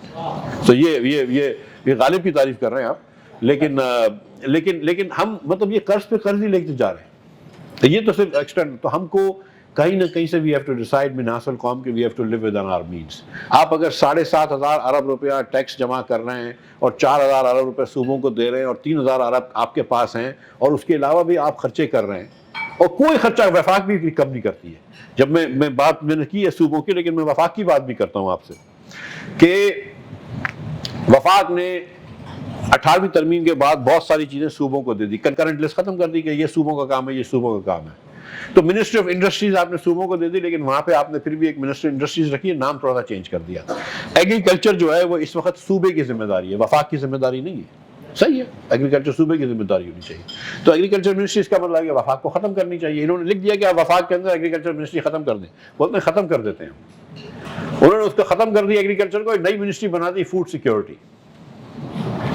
S2: تو یہ غالب کی تعریف کر رہے ہیں آپ, لیکن ہم مطلب یہ قرض پہ قرض ہی لے کے جا رہے ہیں. تو یہ تو صرف ایکسٹرنل. تو ہم کو کہیں نہ کہیں سے we have to decide بناس القوم کے we have to live within our means. آپ اگر 7,500 ارب روپیہ ٹیکس جمع کر رہے ہیں اور 4,000 ارب روپے صوبوں کو دے رہے ہیں اور 3,000 ارب آپ کے پاس ہیں اور اس کے علاوہ بھی آپ خرچے کر رہے ہیں اور کوئی خرچہ وفاق بھی کم نہیں کرتی ہے. جب میں بات میں نے کی ہے صوبوں کی, لیکن میں وفاق کی بات بھی کرتا ہوں آپ سے کہ وفاق نے 18ویں ترمیم کے بعد بہت ساری چیزیں صوبوں کو دے دی. کنکرنٹ لسٹ ختم کر دی کہ یہ صوبوں کا کام ہے, یہ صوبوں کا کام ہے. تو منسٹری آف انڈسٹریز آپ نے صوبوں کو دے دی, لیکن وہاں پہ آپ نے پھر بھی ایک منسٹری انڈسٹریز رکھی ہے, نام تھوڑا سا چینج کر دیا. ایگریکلچر جو ہے وہ اس وقت صوبے کی ذمہ داری ہے, وفاق کی ذمہ داری نہیں ہے. صحیح ہے, ایگریکلچر صوبے کی ذمہ داری ہونی چاہیے. تو ایگریکلچر منسٹری اس کا مطلب ہے کہ وفاق کو ختم کرنی چاہیے. انہوں نے لکھ دیا کہ آپ وفاق کے اندر ایگریکلچر منسٹری ختم کر دیں. بولتے ہیں ختم کر دیتے ہیں. انہوں نے اس کو ختم کر دیا ایگریکلچر کو, ایک نئی منسٹری بنا دی فوڈ سیکیورٹی.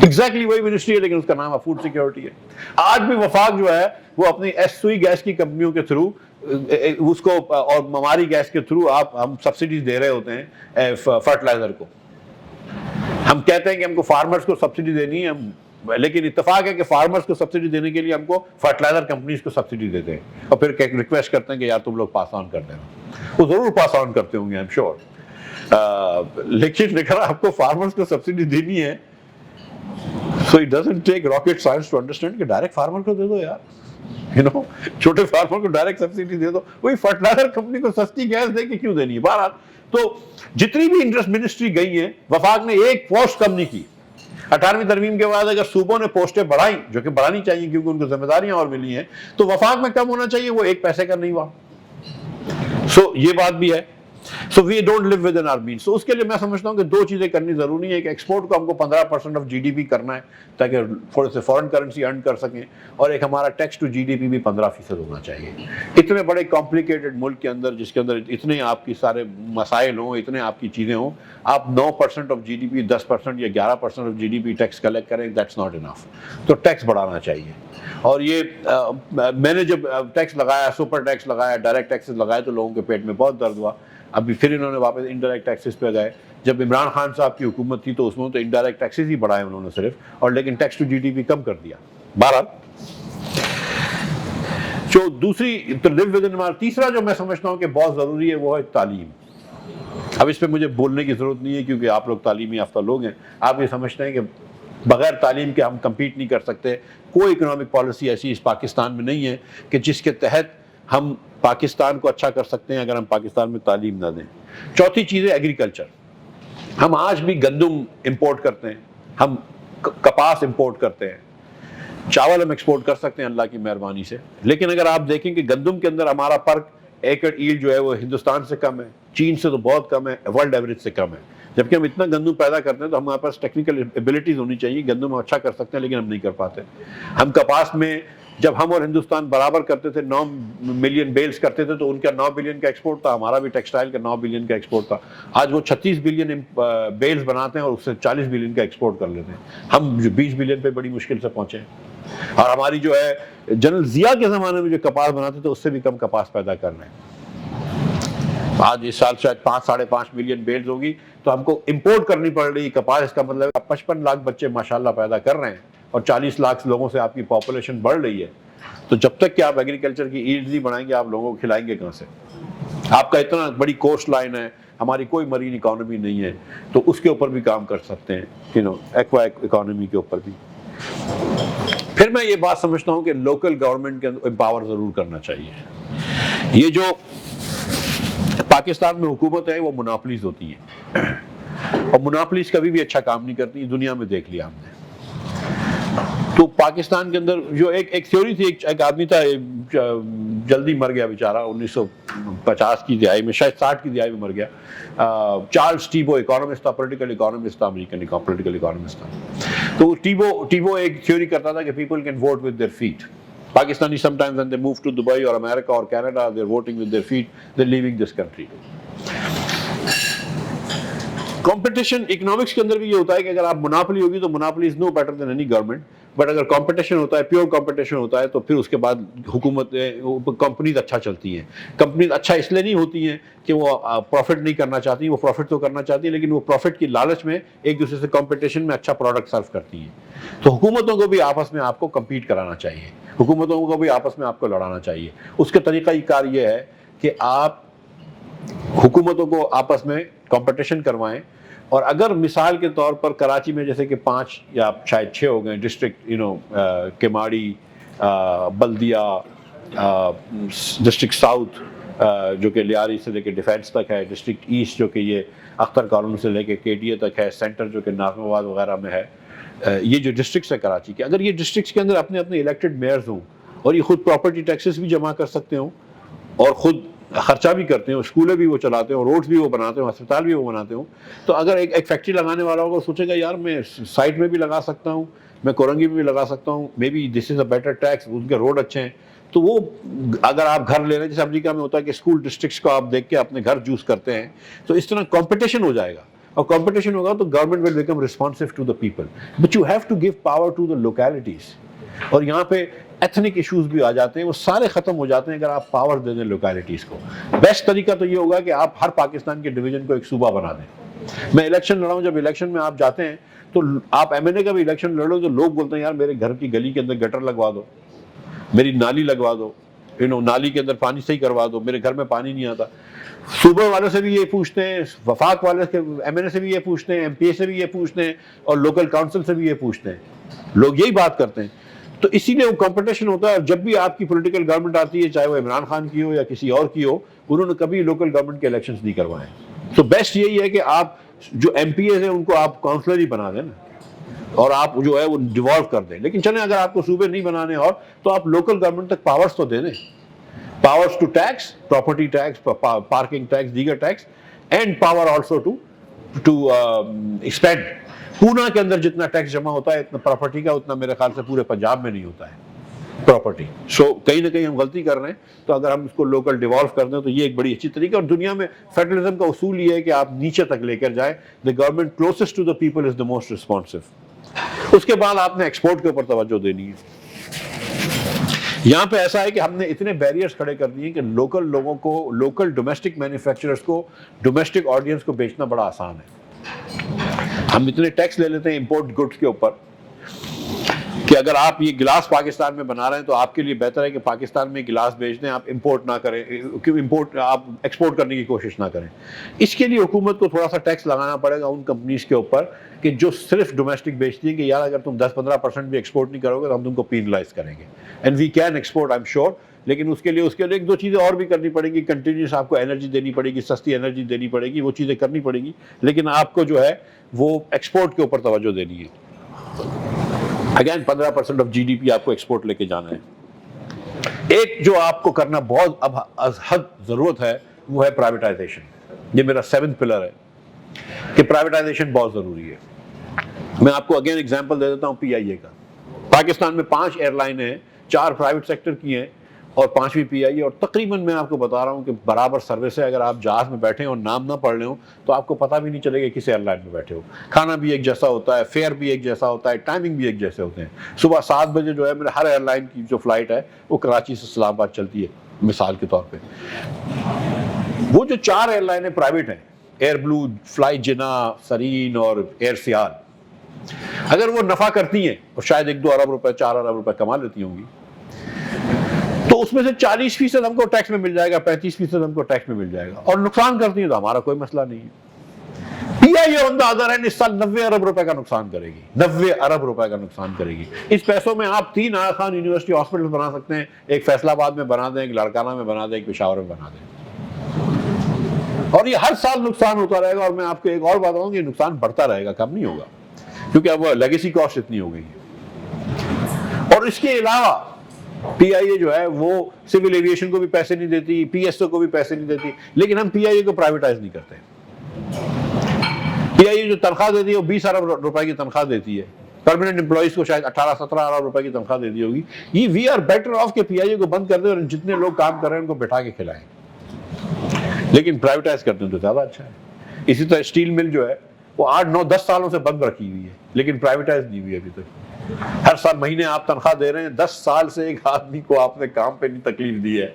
S2: ایگزیکٹلی وہی منسٹری ہے لیکن اس کا نام فوڈ سیکیورٹی ہے. آج بھی وفاق جو ہے وہ اپنی سوئی گیس کی کمپنیوں کے تھرو اس کو اور مماری گیس کے تھرو ہم سبسڈیز دے رہے ہوتے ہیں فرٹیلائزر کو. ہم کہتے ہیں کہ ہم کو فارمرز کو سبسڈی دینی ہے, لیکن اتفاق ہے کہ فارمرز کو سبسڈی دینے کے لیے ہم کو فرٹیلائزر کمپنیز کو سبسڈی دیتے ہیں اور پھر ریکویسٹ کرتے ہیں کہ یار تم لوگ پاس آن کر دیں. وہ ضرور پاس آن کرتے ہوں گے آئی ایم شیور, لیکن اگر آپ کو فارمرز کو سبسڈی دینی ہے so it doesn't take rocket science to understand کہ ڈائریکٹ فارمر کو دے دو یار, چھوٹے فارمر کو ڈائریکٹ سبسڈی دے دو. وہی فرٹیلائزر کمپنی کو سستی گیس دے کے کیوں دینی ہے؟ بہرحال تو جتنی بھی انڈسٹ منسٹری گئی ہیں وفاق نے ایک پوسٹ کم نہیں کی. 18ویں ترمیم کے بعد اگر صوبوں نے پوسٹیں بڑھائیں, جو کہ بڑھانی چاہیے کیونکہ ان کو ذمہ داریاں اور ملی ہیں, تو وفاق میں کم ہونا چاہیے, وہ 1 پیسے کا نہیں ہوا. سو یہ بات بھی ہے. So we don't live within our means. So اس کے لیے میں سمجھتا ہوں کہ 2 چیزیں کرنی ضروری ہیں. کہ ایکسپورٹ کو ہم کو 15% آف GDP کرنا ہے تاکہ تھوڑے سے فورن کرنسی ارن کر سکیں, اور ایک ہمارا ٹیکس ٹو GDP بھی 15% ہونا چاہیے. اتنے بڑے کمپلیکیٹڈ ملک کے اندر, جس کے اندر اتنے آپ کی سارے مسائل ہوں, اتنے آپ کی چیزیں ہوں, آپ 9% آف GDP 10% یا 11% آف GDP ٹیکس کلیکٹ کریں, دیٹس ناٹ انف. تو ٹیکس بڑھانا چاہیے. اور یہ میں نے جب ٹیکس لگایا, سپر ٹیکس لگایا, ڈائریکٹ ٹیکسز لگائے, تو لوگوں کے پیٹ میں بہت درد ہوا. ابھی پھر انہوں نے واپس انڈائریکٹ ٹیکسز پہ گئے. جب عمران خان صاحب کی حکومت تھی تو اس میں تو انڈائریکٹ ٹیکسز ہی بڑھائے انہوں نے صرف, اور لیکن ٹیکس ٹو GDP کم کر دیا. بہرحال جو دوسری تیسرا جو میں سمجھتا ہوں کہ بہت ضروری ہے وہ ہے تعلیم. اب اس پہ مجھے بولنے کی ضرورت نہیں ہے کیونکہ آپ لوگ تعلیمی یافتہ لوگ ہیں. آپ یہ سمجھتے ہیں کہ بغیر تعلیم کے ہم کمپیٹ نہیں کر سکتے. کوئی اکنامک پالیسی ایسی اس پاکستان میں نہیں ہے کہ جس کے تحت ہم پاکستان کو اچھا کر سکتے ہیں اگر ہم پاکستان میں تعلیم نہ دیں. چوتھی چیز ہے ایگریکلچر. ہم آج بھی گندم امپورٹ کرتے ہیں, ہم کپاس امپورٹ کرتے ہیں, چاول ہم ایکسپورٹ کر سکتے ہیں اللہ کی مہربانی سے. لیکن اگر آپ دیکھیں کہ گندم کے اندر ہمارا فرق ایکڑ ایلڈ جو ہے وہ ہندوستان سے کم ہے, چین سے تو بہت کم ہے, ورلڈ ایوریج سے کم ہے. جبکہ ہم اتنا گندم پیدا کرتے ہیں تو ہمارے پاس ٹیکنیکل ایبلٹیز ہونی چاہیے، گندم ہم اچھا کر سکتے ہیں لیکن ہم نہیں کر پاتے. ہم کپاس میں جب ہم اور ہندوستان برابر کرتے تھے 9 ملین بیلز کرتے تھے تو ان کا 9 بلین کا ایکسپورٹ تھا، ہمارا بھی ٹیکسٹائل کا 9 بلین کا ایکسپورٹ تھا. آج وہ 36 بلین بیلز بناتے ہیں اور اس سے 40 بلین کا ایکسپورٹ کر لیتے ہیں. ہم جو 20 بلین پہ بڑی مشکل سے پہنچے ہیں. اور ہماری جو ہے جنرل ضیاء کے زمانے میں جو کپاس بناتے تھے اس سے بھی کم کپاس پیدا کر رہے ہیں. آج اس سال شاید 5-5.5 ملین بیلز ہوگی تو ہم کو امپورٹ کرنی پڑ رہی ہے کپاس. اس کا مطلب ہے 55 لاکھ بچے ماشاءاللہ پیدا کر رہے ہیں اور 40 لاکھ لوگوں سے آپ کی پاپولیشن بڑھ رہی ہے. تو جب تک کہ آپ ایگریکلچر کی ایلڈ نہیں بڑھائیں گے آپ لوگوں کو کھلائیں گے کہاں سے؟ آپ کا اتنا بڑی کوسٹ لائن ہے، ہماری کوئی مرین اکانومی نہیں ہے تو اس کے اوپر بھی کام کر سکتے ہیں، ایکوا اکانومی کے اوپر بھی. پھر میں یہ بات سمجھتا ہوں کہ لوکل گورنمنٹ کے امپاور ضرور کرنا چاہیے. یہ جو پاکستان میں حکومت ہے وہ مناپلیز ہوتی ہے اور مناپلیز کبھی بھی اچھا کام نہیں کرتی، دنیا میں دیکھ لیا ہم نے. تو پاکستان کے اندر جو ایک تھیوری تھی، ایک آدمی تھا جلدی مر گیا بیچارہ 1950 کی دہائی میں، شاید 60 کی دہائی میں مر گیا. چارلس ٹیبو اکانومسٹ تھا، پولیٹیکل اکانومسٹ تھا، امریکن پولیٹیکل اکانومسٹ تھا. تو ٹیبو ایک تھیوری کرتا تھا کہ people can vote with their feet. Pakistani sometimes when they move to Dubai or America or Canada, they're voting with their feet, they're leaving this country. Competition economics کے اندر بھی یہ ہوتا ہے کہ اگر آپ مناپلی ہوگی تو monopoly is no better than any government. But اگر کمپٹیشن ہوتا ہے، پیور کمپٹیشن ہوتا ہے تو پھر اس کے بعد حکومت کمپنیز اچھا چلتی ہیں. کمپنیز اچھا اس لیے نہیں ہوتی ہیں کہ وہ پروفٹ نہیں کرنا چاہتی، وہ پروفٹ تو کرنا چاہتی ہیں لیکن وہ پروفٹ کی لالچ میں ایک دوسرے سے کمپٹیشن میں اچھا پروڈکٹ سرو کرتی ہیں. تو حکومتوں کو بھی آپس میں آپ کو کمپیٹ کرانا چاہیے، حکومتوں کو بھی آپس میں آپ کو لڑانا چاہیے. اس کا طریقہ کار یہ ہے کہ آپ حکومتوں کو آپس میں کمپٹیشن کروائیں. اور اگر مثال کے طور پر کراچی میں جیسے کہ 5 یا شاید 6 ہو گئے ڈسٹرکٹ، کیماڑی، بلدیہ، ڈسٹرکٹ ساؤتھ جو کہ لیاری سے لے کے ڈیفینس تک ہے، ڈسٹرکٹ ایسٹ جو کہ یہ اختر کالونی سے لے کے KDA تک ہے، سینٹر جو کہ ناظم آباد وغیرہ میں ہے. یہ جو ڈسٹرکٹس ہے کراچی کے، اگر یہ ڈسٹرکٹس کے اندر اپنے اپنے الیکٹڈ میئرز ہوں اور یہ خود پراپرٹی ٹیکسز بھی جمع کر سکتے ہوں اور خود خرچہ بھی کرتے ہیں، اسکولیں بھی وہ چلاتے ہیں، روڈز بھی وہ بناتے ہیں، ہسپتال بھی وہ بناتے ہوں. تو اگر ایک فیکٹری لگانے والا ہوگا سوچے گا یار میں سائٹ میں بھی لگا سکتا ہوں، میں کورنگی میں بھی لگا سکتا ہوں، may be this is a better tax, ان کے روڈ اچھے ہیں. تو وہ اگر آپ گھر لے رہے ہیں جیسے امریکہ میں ہوتا ہے کہ اسکول ڈسٹرکٹس کو آپ دیکھ کے اپنے گھر چوز کرتے ہیں، تو اس طرح کمپٹیشن ہو جائے گا. اور کمپٹیشن ہوگا تو government will become responsive to the people. But you have to give power to the localities. اور یہاں پہ ایتھنک ایشوز بھی آ جاتے ہیں، وہ سارے ختم ہو جاتے ہیں اگر آپ پاور دے دیں لوکیلٹیز کو. بیسٹ طریقہ تو یہ ہوگا کہ آپ ہر پاکستان کے ڈویژن کو ایک صوبہ بنا دیں. میں الیکشن لڑا ہوں، جب الیکشن میں آپ جاتے ہیں تو آپ MNA کا بھی الیکشن لڑو تو لوگ بولتے ہیں یار میرے گھر کی گلی کے اندر گٹر لگوا دو، میری نالی لگوا دو، نالی کے اندر پانی صحیح کروا دو، میرے گھر میں پانی نہیں آتا. صوبہ والوں سے بھی یہ پوچھتے ہیں، وفاق والے سے MNA سے بھی یہ پوچھتے ہیں، MPA سے بھی یہ پوچھتے ہیں اور لوکل کاؤنسل سے بھی یہ پوچھتے ہیں. لوگ یہی بات کرتے ہیں. تو اسی لیے وہ کمپٹیشن ہوتا ہے. اور جب بھی آپ کی پولیٹیکل گورنمنٹ آتی ہے، چاہے وہ عمران خان کی ہو یا کسی اور کی ہو، انہوں نے کبھی لوکل گورنمنٹ کے الیکشنز نہیں کروائے. تو بیسٹ یہی ہے کہ آپ جو MPAs ہیں ان کو آپ کاؤنسلر ہی بنا دیں نا، اور آپ جو ہے وہ ڈیوالو کر دیں. لیکن چلیں اگر آپ کو صوبے نہیں بنانے اور تو آپ لوکل گورنمنٹ تک پاورز تو دے دیں. Powers to tax, property tax, parking tax, دیگر tax, and power also to expend. Poona کے اندر جتنا ٹیکس جمع ہوتا ہے اتنا پراپرٹی کا، اتنا میرے خیال سے پورے پنجاب میں نہیں ہوتا ہے پراپرٹی. سو کہیں نہ کہیں ہم غلطی کر رہے ہیں. تو اگر ہم اس کو لوکل ڈیوالو کر دیں تو یہ ایک بڑی اچھی طریقہ. اور دنیا میں فیڈرلزم کا اصول یہ ہے کہ آپ نیچے تک لے کر جائیں. The government closest to the people is the most responsive. اس کے بعد آپ نے ایکسپورٹ کے اوپر توجہ دینی ہے. یہاں پہ ایسا ہے کہ ہم نے اتنے بیریئرز کھڑے کر دیے کہ لوکل لوگوں کو، لوکل ڈومیسٹک مینوفیکچررز کو ڈومیسٹک آڈینس کو بیچنا بڑا آسان ہے. ہم اتنے ٹیکس لے لیتے ہیں امپورٹ گڈس کے اوپر کہ اگر آپ یہ گلاس پاکستان میں بنا رہے ہیں تو آپ کے لیے بہتر ہے کہ پاکستان میں گلاس بیچ دیں، آپ امپورٹ نہ کریں، آپ ایکسپورٹ کرنے کی کوشش نہ کریں. اس کے لیے حکومت کو تھوڑا سا ٹیکس لگانا پڑے گا ان کمپنیز کے اوپر کہ جو صرف ڈومیسٹک بیچتی ہیں، کہ یار اگر تم 10-15% بھی ایکسپورٹ نہیں کرو گے تو ہم تم کو پینلائز کریں گے. And we can export, I'm sure. لیکن اس کے لیے ایک دو چیزیں اور بھی کرنی پڑیں گی. کنٹینیوس آپ کو انرجی دینی پڑے گی، سستی انرجی دینی پڑے گی، وہ چیزیں کرنی پڑیں گی. لیکن آپ کو جو ہے وہ ایکسپورٹ کے اوپر توجہ دینی ہے. اگین 15% آف GDP آپ کو ایکسپورٹ لے کے جانا ہے. ایک جو آپ کو کرنا بہت اب از حد ضرورت ہے وہ ہے پرائیویٹائزیشن. یہ میرا 7th پلر ہے. کہ پرائیویٹائزیشن بہت ضروری ہے. میں آپ کو اگین ایگزامپل دے دیتا ہوں پی آئی اے کا. پاکستان میں 5 ایئر لائن ہیں, 4 پرائیویٹ سیکٹر کی ہیں اور 5ویں پی آئی اے, اور تقریباً میں آپ کو بتا رہا ہوں کہ برابر سروس ہے. اگر آپ جہاز میں بیٹھے اور نام نہ پڑھ رہے ہوں تو آپ کو پتہ بھی نہیں چلے گا کس ایئر لائن میں بیٹھے ہو. کھانا بھی ایک جیسا ہوتا ہے, فیئر بھی ایک جیسا ہوتا ہے, ٹائمنگ بھی ایک جیسے ہوتے ہیں. صبح 7 بجے جو ہے میرے ہر ایئر لائن کی جو فلائٹ ہے وہ کراچی سے اسلام آباد چلتی ہے مثال کے طور پہ. وہ جو 4 ایئر لائنیں پرائیویٹ ہیں, ایئر بلو, فلائی جنا, سرین اور ایئر سیال, اگر وہ نفع کرتی ہیں اور شاید 1-2 ارب روپے 4 ارب روپے کما لیتی ہوں گی, تو اس میں سے 40% ہم کو ٹیکس میں مل جائے گا, 35% ہم کو ٹیکس میں مل جائے گا. اور نقصان کرتی ہیں تو ہمارا کوئی مسئلہ نہیں ہے. پی آئی اے آن دی ادر ہینڈ اس سال 90 ارب روپے کا نقصان کرے گی, 90 ارب روپے کا نقصان کرے گی. اس پیسوں میں آپ 3 آغا خان یونیورسٹی ہاسپٹل بنا سکتے ہیں, ایک فیصل آباد میں بنا دیں, ایک لاڑکانہ میں بنا دیں, ایک پشاور میں بنا دیں, اور یہ ہر سال نقصان ہوتا رہے گا. اور میں آپ کو ایک اور بات بتاؤں, یہ نقصان بڑھتا رہے گا, کم نہیں ہوگا, کیونکہ اب لیگیسی کاسٹ اتنی ہو گئی ہے. اور اس کے علاوہ پی آئی اے جو ہے وہ سول ایویشن کو بھی پیسے نہیں دیتی, پی ایس او کو بھی پیسے نہیں دیتی, لیکن ہم پی آئی اے کو پرائیویٹائز نہیں کرتے. پی آئی اے جو تنخواہ دیتی ہے وہ 20 ارب روپے کی تنخواہ دیتی ہے, پرماننٹ امپلائیز کو شاید 18-17 ارب روپے کی تنخواہ دیتی ہوگی. یہ وی آر بیٹر آف کہ پی آئی اے کو بند کر دیں اور جتنے لوگ کام کر رہے ہیں ان کو بٹھا کے کھلائیں, لیکن پرائیویٹائز کرتے ہیں تو زیادہ اچھا ہے. اسی طرح اسٹیل مل جو ہے وہ 8-9-10 سالوں سے بند رکھی ہوئی ہے, لیکن پرائیویٹائز نہیں ہوئی ابھی تک. ہر سال مہینے آپ تنخواہ دے رہے ہیں, 10 سال سے ایک آدمی کو آپ نے کام پہ نہیں تکلیف دی ہے,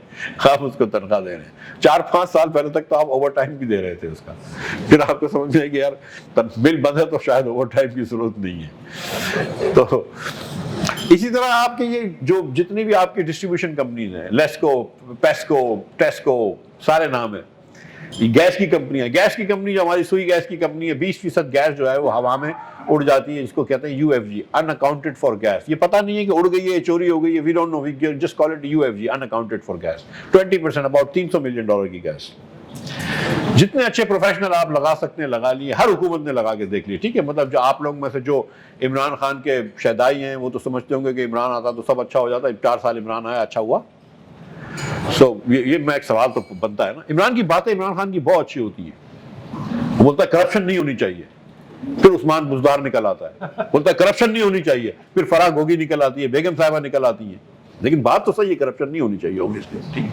S2: آپ اس کو تنخواہ دے رہے ہیں. 4-5 سال پہلے تک تو آپ اوور ٹائم بھی دے رہے تھے اس کا, پھر آپ کو سمجھ میں کہ یار مل بند ہے تو شاید اوور ٹائم کی ضرورت نہیں ہے. تو اسی طرح آپ کے یہ جو جتنی بھی آپ کی ڈسٹریبیوشن کمپنیز ہیں, لیسکو, پیسکو, ٹیسکو, سارے نام ہیں. گیس کی کمپنیاں, گیس کی کمپنی جو ہماری سوئی گیس کی کمپنی ہے, 20% گیس جو ہے وہ ہوا میں اڑ جاتی ہے, اس کو کہتے ہیں U F G, unaccounted for gas. یہ پتہ نہیں ہے کہ اڑ گئی ہے, چوری ہو گئی ہے, we don't know, we just call it U F G, unaccounted for gas. 20%, about $300 million کی گیس. جتنے اچھے پروفیشنل آپ لگا سکتے ہیں لگا لیے, ہر حکومت نے لگا کے دیکھ لی. ٹھیک ہے, مطلب جو آپ لوگ میں سے جو عمران خان کے شیدائی ہیں وہ تو سمجھتے ہوں گے کہ عمران آتا تو سب اچھا ہو جاتا. 4 سال عمران آیا, اچھا ہوا. یہ میں ایک سوال تو بنتا ہے نا. عمران کی باتیں عمران خان کی بہت اچھی ہوتی ہیں. وہ بولتا ہے کرپشن نہیں ہونی چاہیے, پھر عثمان بزدار نکل آتا ہے. بولتا ہے کرپشن نہیں ہونی چاہیے, پھر فرح گوگی نکل آتی ہے, بیگم صاحبہ نکل آتی ہیں. لیکن بات تو صحیح ہے, کرپشن نہیں ہونی چاہیے obviously.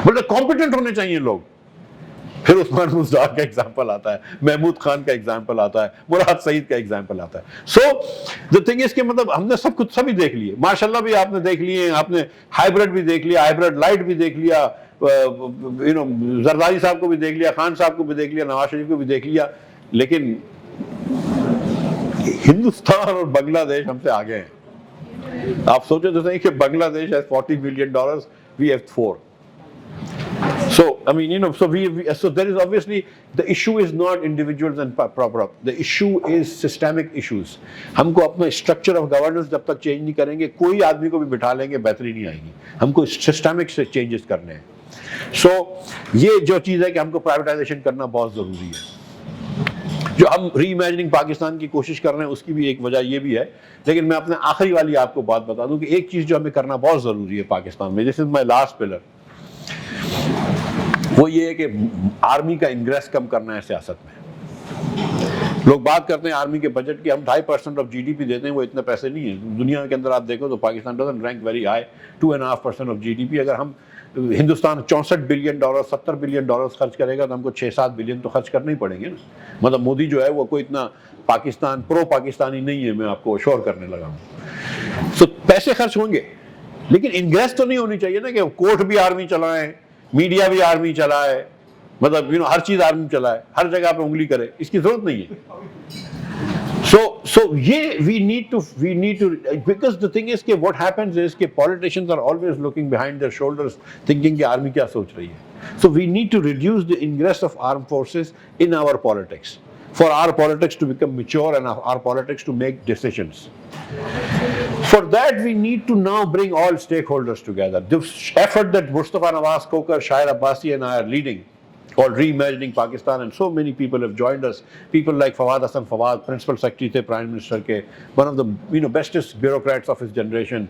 S2: بولتا ہے کمپیٹنٹ ہونے چاہیے لوگ, پھر عثمان بزدار کا ایگزامپل آتا ہے, محمود خان کا ایگزامپل آتا ہے, مراد سعید کا ایگزامپل آتا ہے. سو the thing is کہ مطلب ہم نے سب کچھ سبھی دیکھ لیے, ماشاءاللہ بھی آپ نے دیکھ لیے, آپ نے ہائیبرڈ بھی دیکھ لیا, ہائیبرڈ لائٹ بھی دیکھ لیا, زرداری صاحب کو بھی دیکھ لیا, خان صاحب کو بھی دیکھ لیا, نواز شریف کو بھی دیکھ لیا. لیکن ہندوستان اور بنگلہ دیش ہم سے آگے ہیں. آپ سوچے تو صحیح کہ بنگلہ دیش has $40 billion, we have 4. So I mean, so there is obviously, the issue is not individuals and proper, the issue is systemic issues. ہم کو اپنا structure of governance جب تک چینج نہیں کریں گے, کوئی آدمی کو بھی بٹھا لیں گے بہتری نہیں آئے گی. ہم کو systemic سے changes کرنے ہیں. So یہ جو چیز ہے کہ ہم کو privatization کرنا بہت ضروری ہے. جو ہم ری امیجننگ پاکستان کی کوشش کر رہے ہیں اس کی بھی ایک وجہ یہ بھی ہے. لیکن میں اپنے آخری والی آپ کو بات بتا دوں کہ ایک چیز جو ہمیں کرنا بہت ضروری ہے پاکستان میں, دس از مائی لاسٹ پلر, وہ یہ ہے کہ آرمی کا انگریس کم کرنا ہے سیاست میں. لوگ بات کرتے ہیں آرمی کے بجٹ کی, ہم 2.5% آف جی ڈی پی دیتے ہیں, وہ اتنے پیسے نہیں ہیں. دنیا کے اندر آپ دیکھو تو Pakistan doesn't rank very high, 2.5% of G D P. اگر ہم ہندوستان $64 بلین $70 بلین خرچ کرے گا تو ہم کو 6-7 بلین تو خرچ کرنے ہی پڑیں گے نا. مطلب مودی جو ہے وہ کوئی اتنا پاکستان پرو پاکستانی نہیں ہے, میں آپ کو شور کرنے لگا ہوں. تو پیسے خرچ ہوں گے لیکن انگریس تو نہیں ہونی چاہیے نا کہ کورٹ بھی آرمی چلائیں, میڈیا بھی آرمی چلائے, مطلب ہر چیز آرمی چلائے, ہر جگہ پہ انگلی کرے. اس کی ضرورت نہیں ہے. So we need to because the thing is کہ what happens is کہ politicians are always looking behind their shoulders thinking کہ آرمی کیا سوچ رہی ہے. So we need to reduce the ingress of armed forces in our politics, for our politics to become mature and our politics to make decisions. For that we need to now bring all stakeholders together. The effort that Mustafa Nawaz Kokar, Shahir Abbasi and I are leading called Reimagining Pakistan, and so many people have joined us. People like Fawad Hassan Fawad, Principal Secretary the Prime Minister ke, one of the bestest bureaucrats of his generation.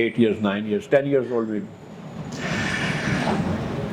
S2: 8 years, 9 years, 10 years old maybe.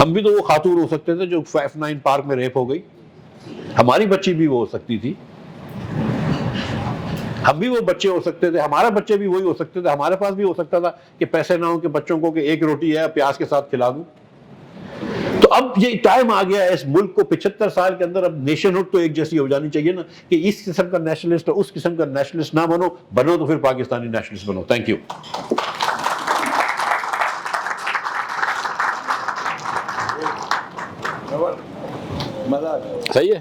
S2: ہم بھی تو وہ خاتون ہو سکتے تھے جو F9 park میں rape ہو گئی، ہماری بچی بھی وہ ہو سکتی تھی، ہم بھی وہ بچے ہو سکتے تھے، ہمارے بچے بھی وہی ہو سکتے تھے، ہمارے پاس بھی ہو سکتا تھا کہ پیسے نہ ہوں کہ بچوں کو کہ ایک روٹی ہے پیاز کے ساتھ کھلا دوں۔ تو اب یہ ٹائم آ گیا ہے اس ملک کو 75 سال کے اندر اب نیشن ہوڈ تو ایک جیسی ہو جانی چاہیے نا، کہ اس قسم کا نیشنلسٹ اور اس قسم کا نیشنلسٹ نہ بنو تو پھر پاکستانی نیشنلسٹ بنو۔ Thank you.
S3: مزہ آ گیا۔
S2: صحیح ہے۔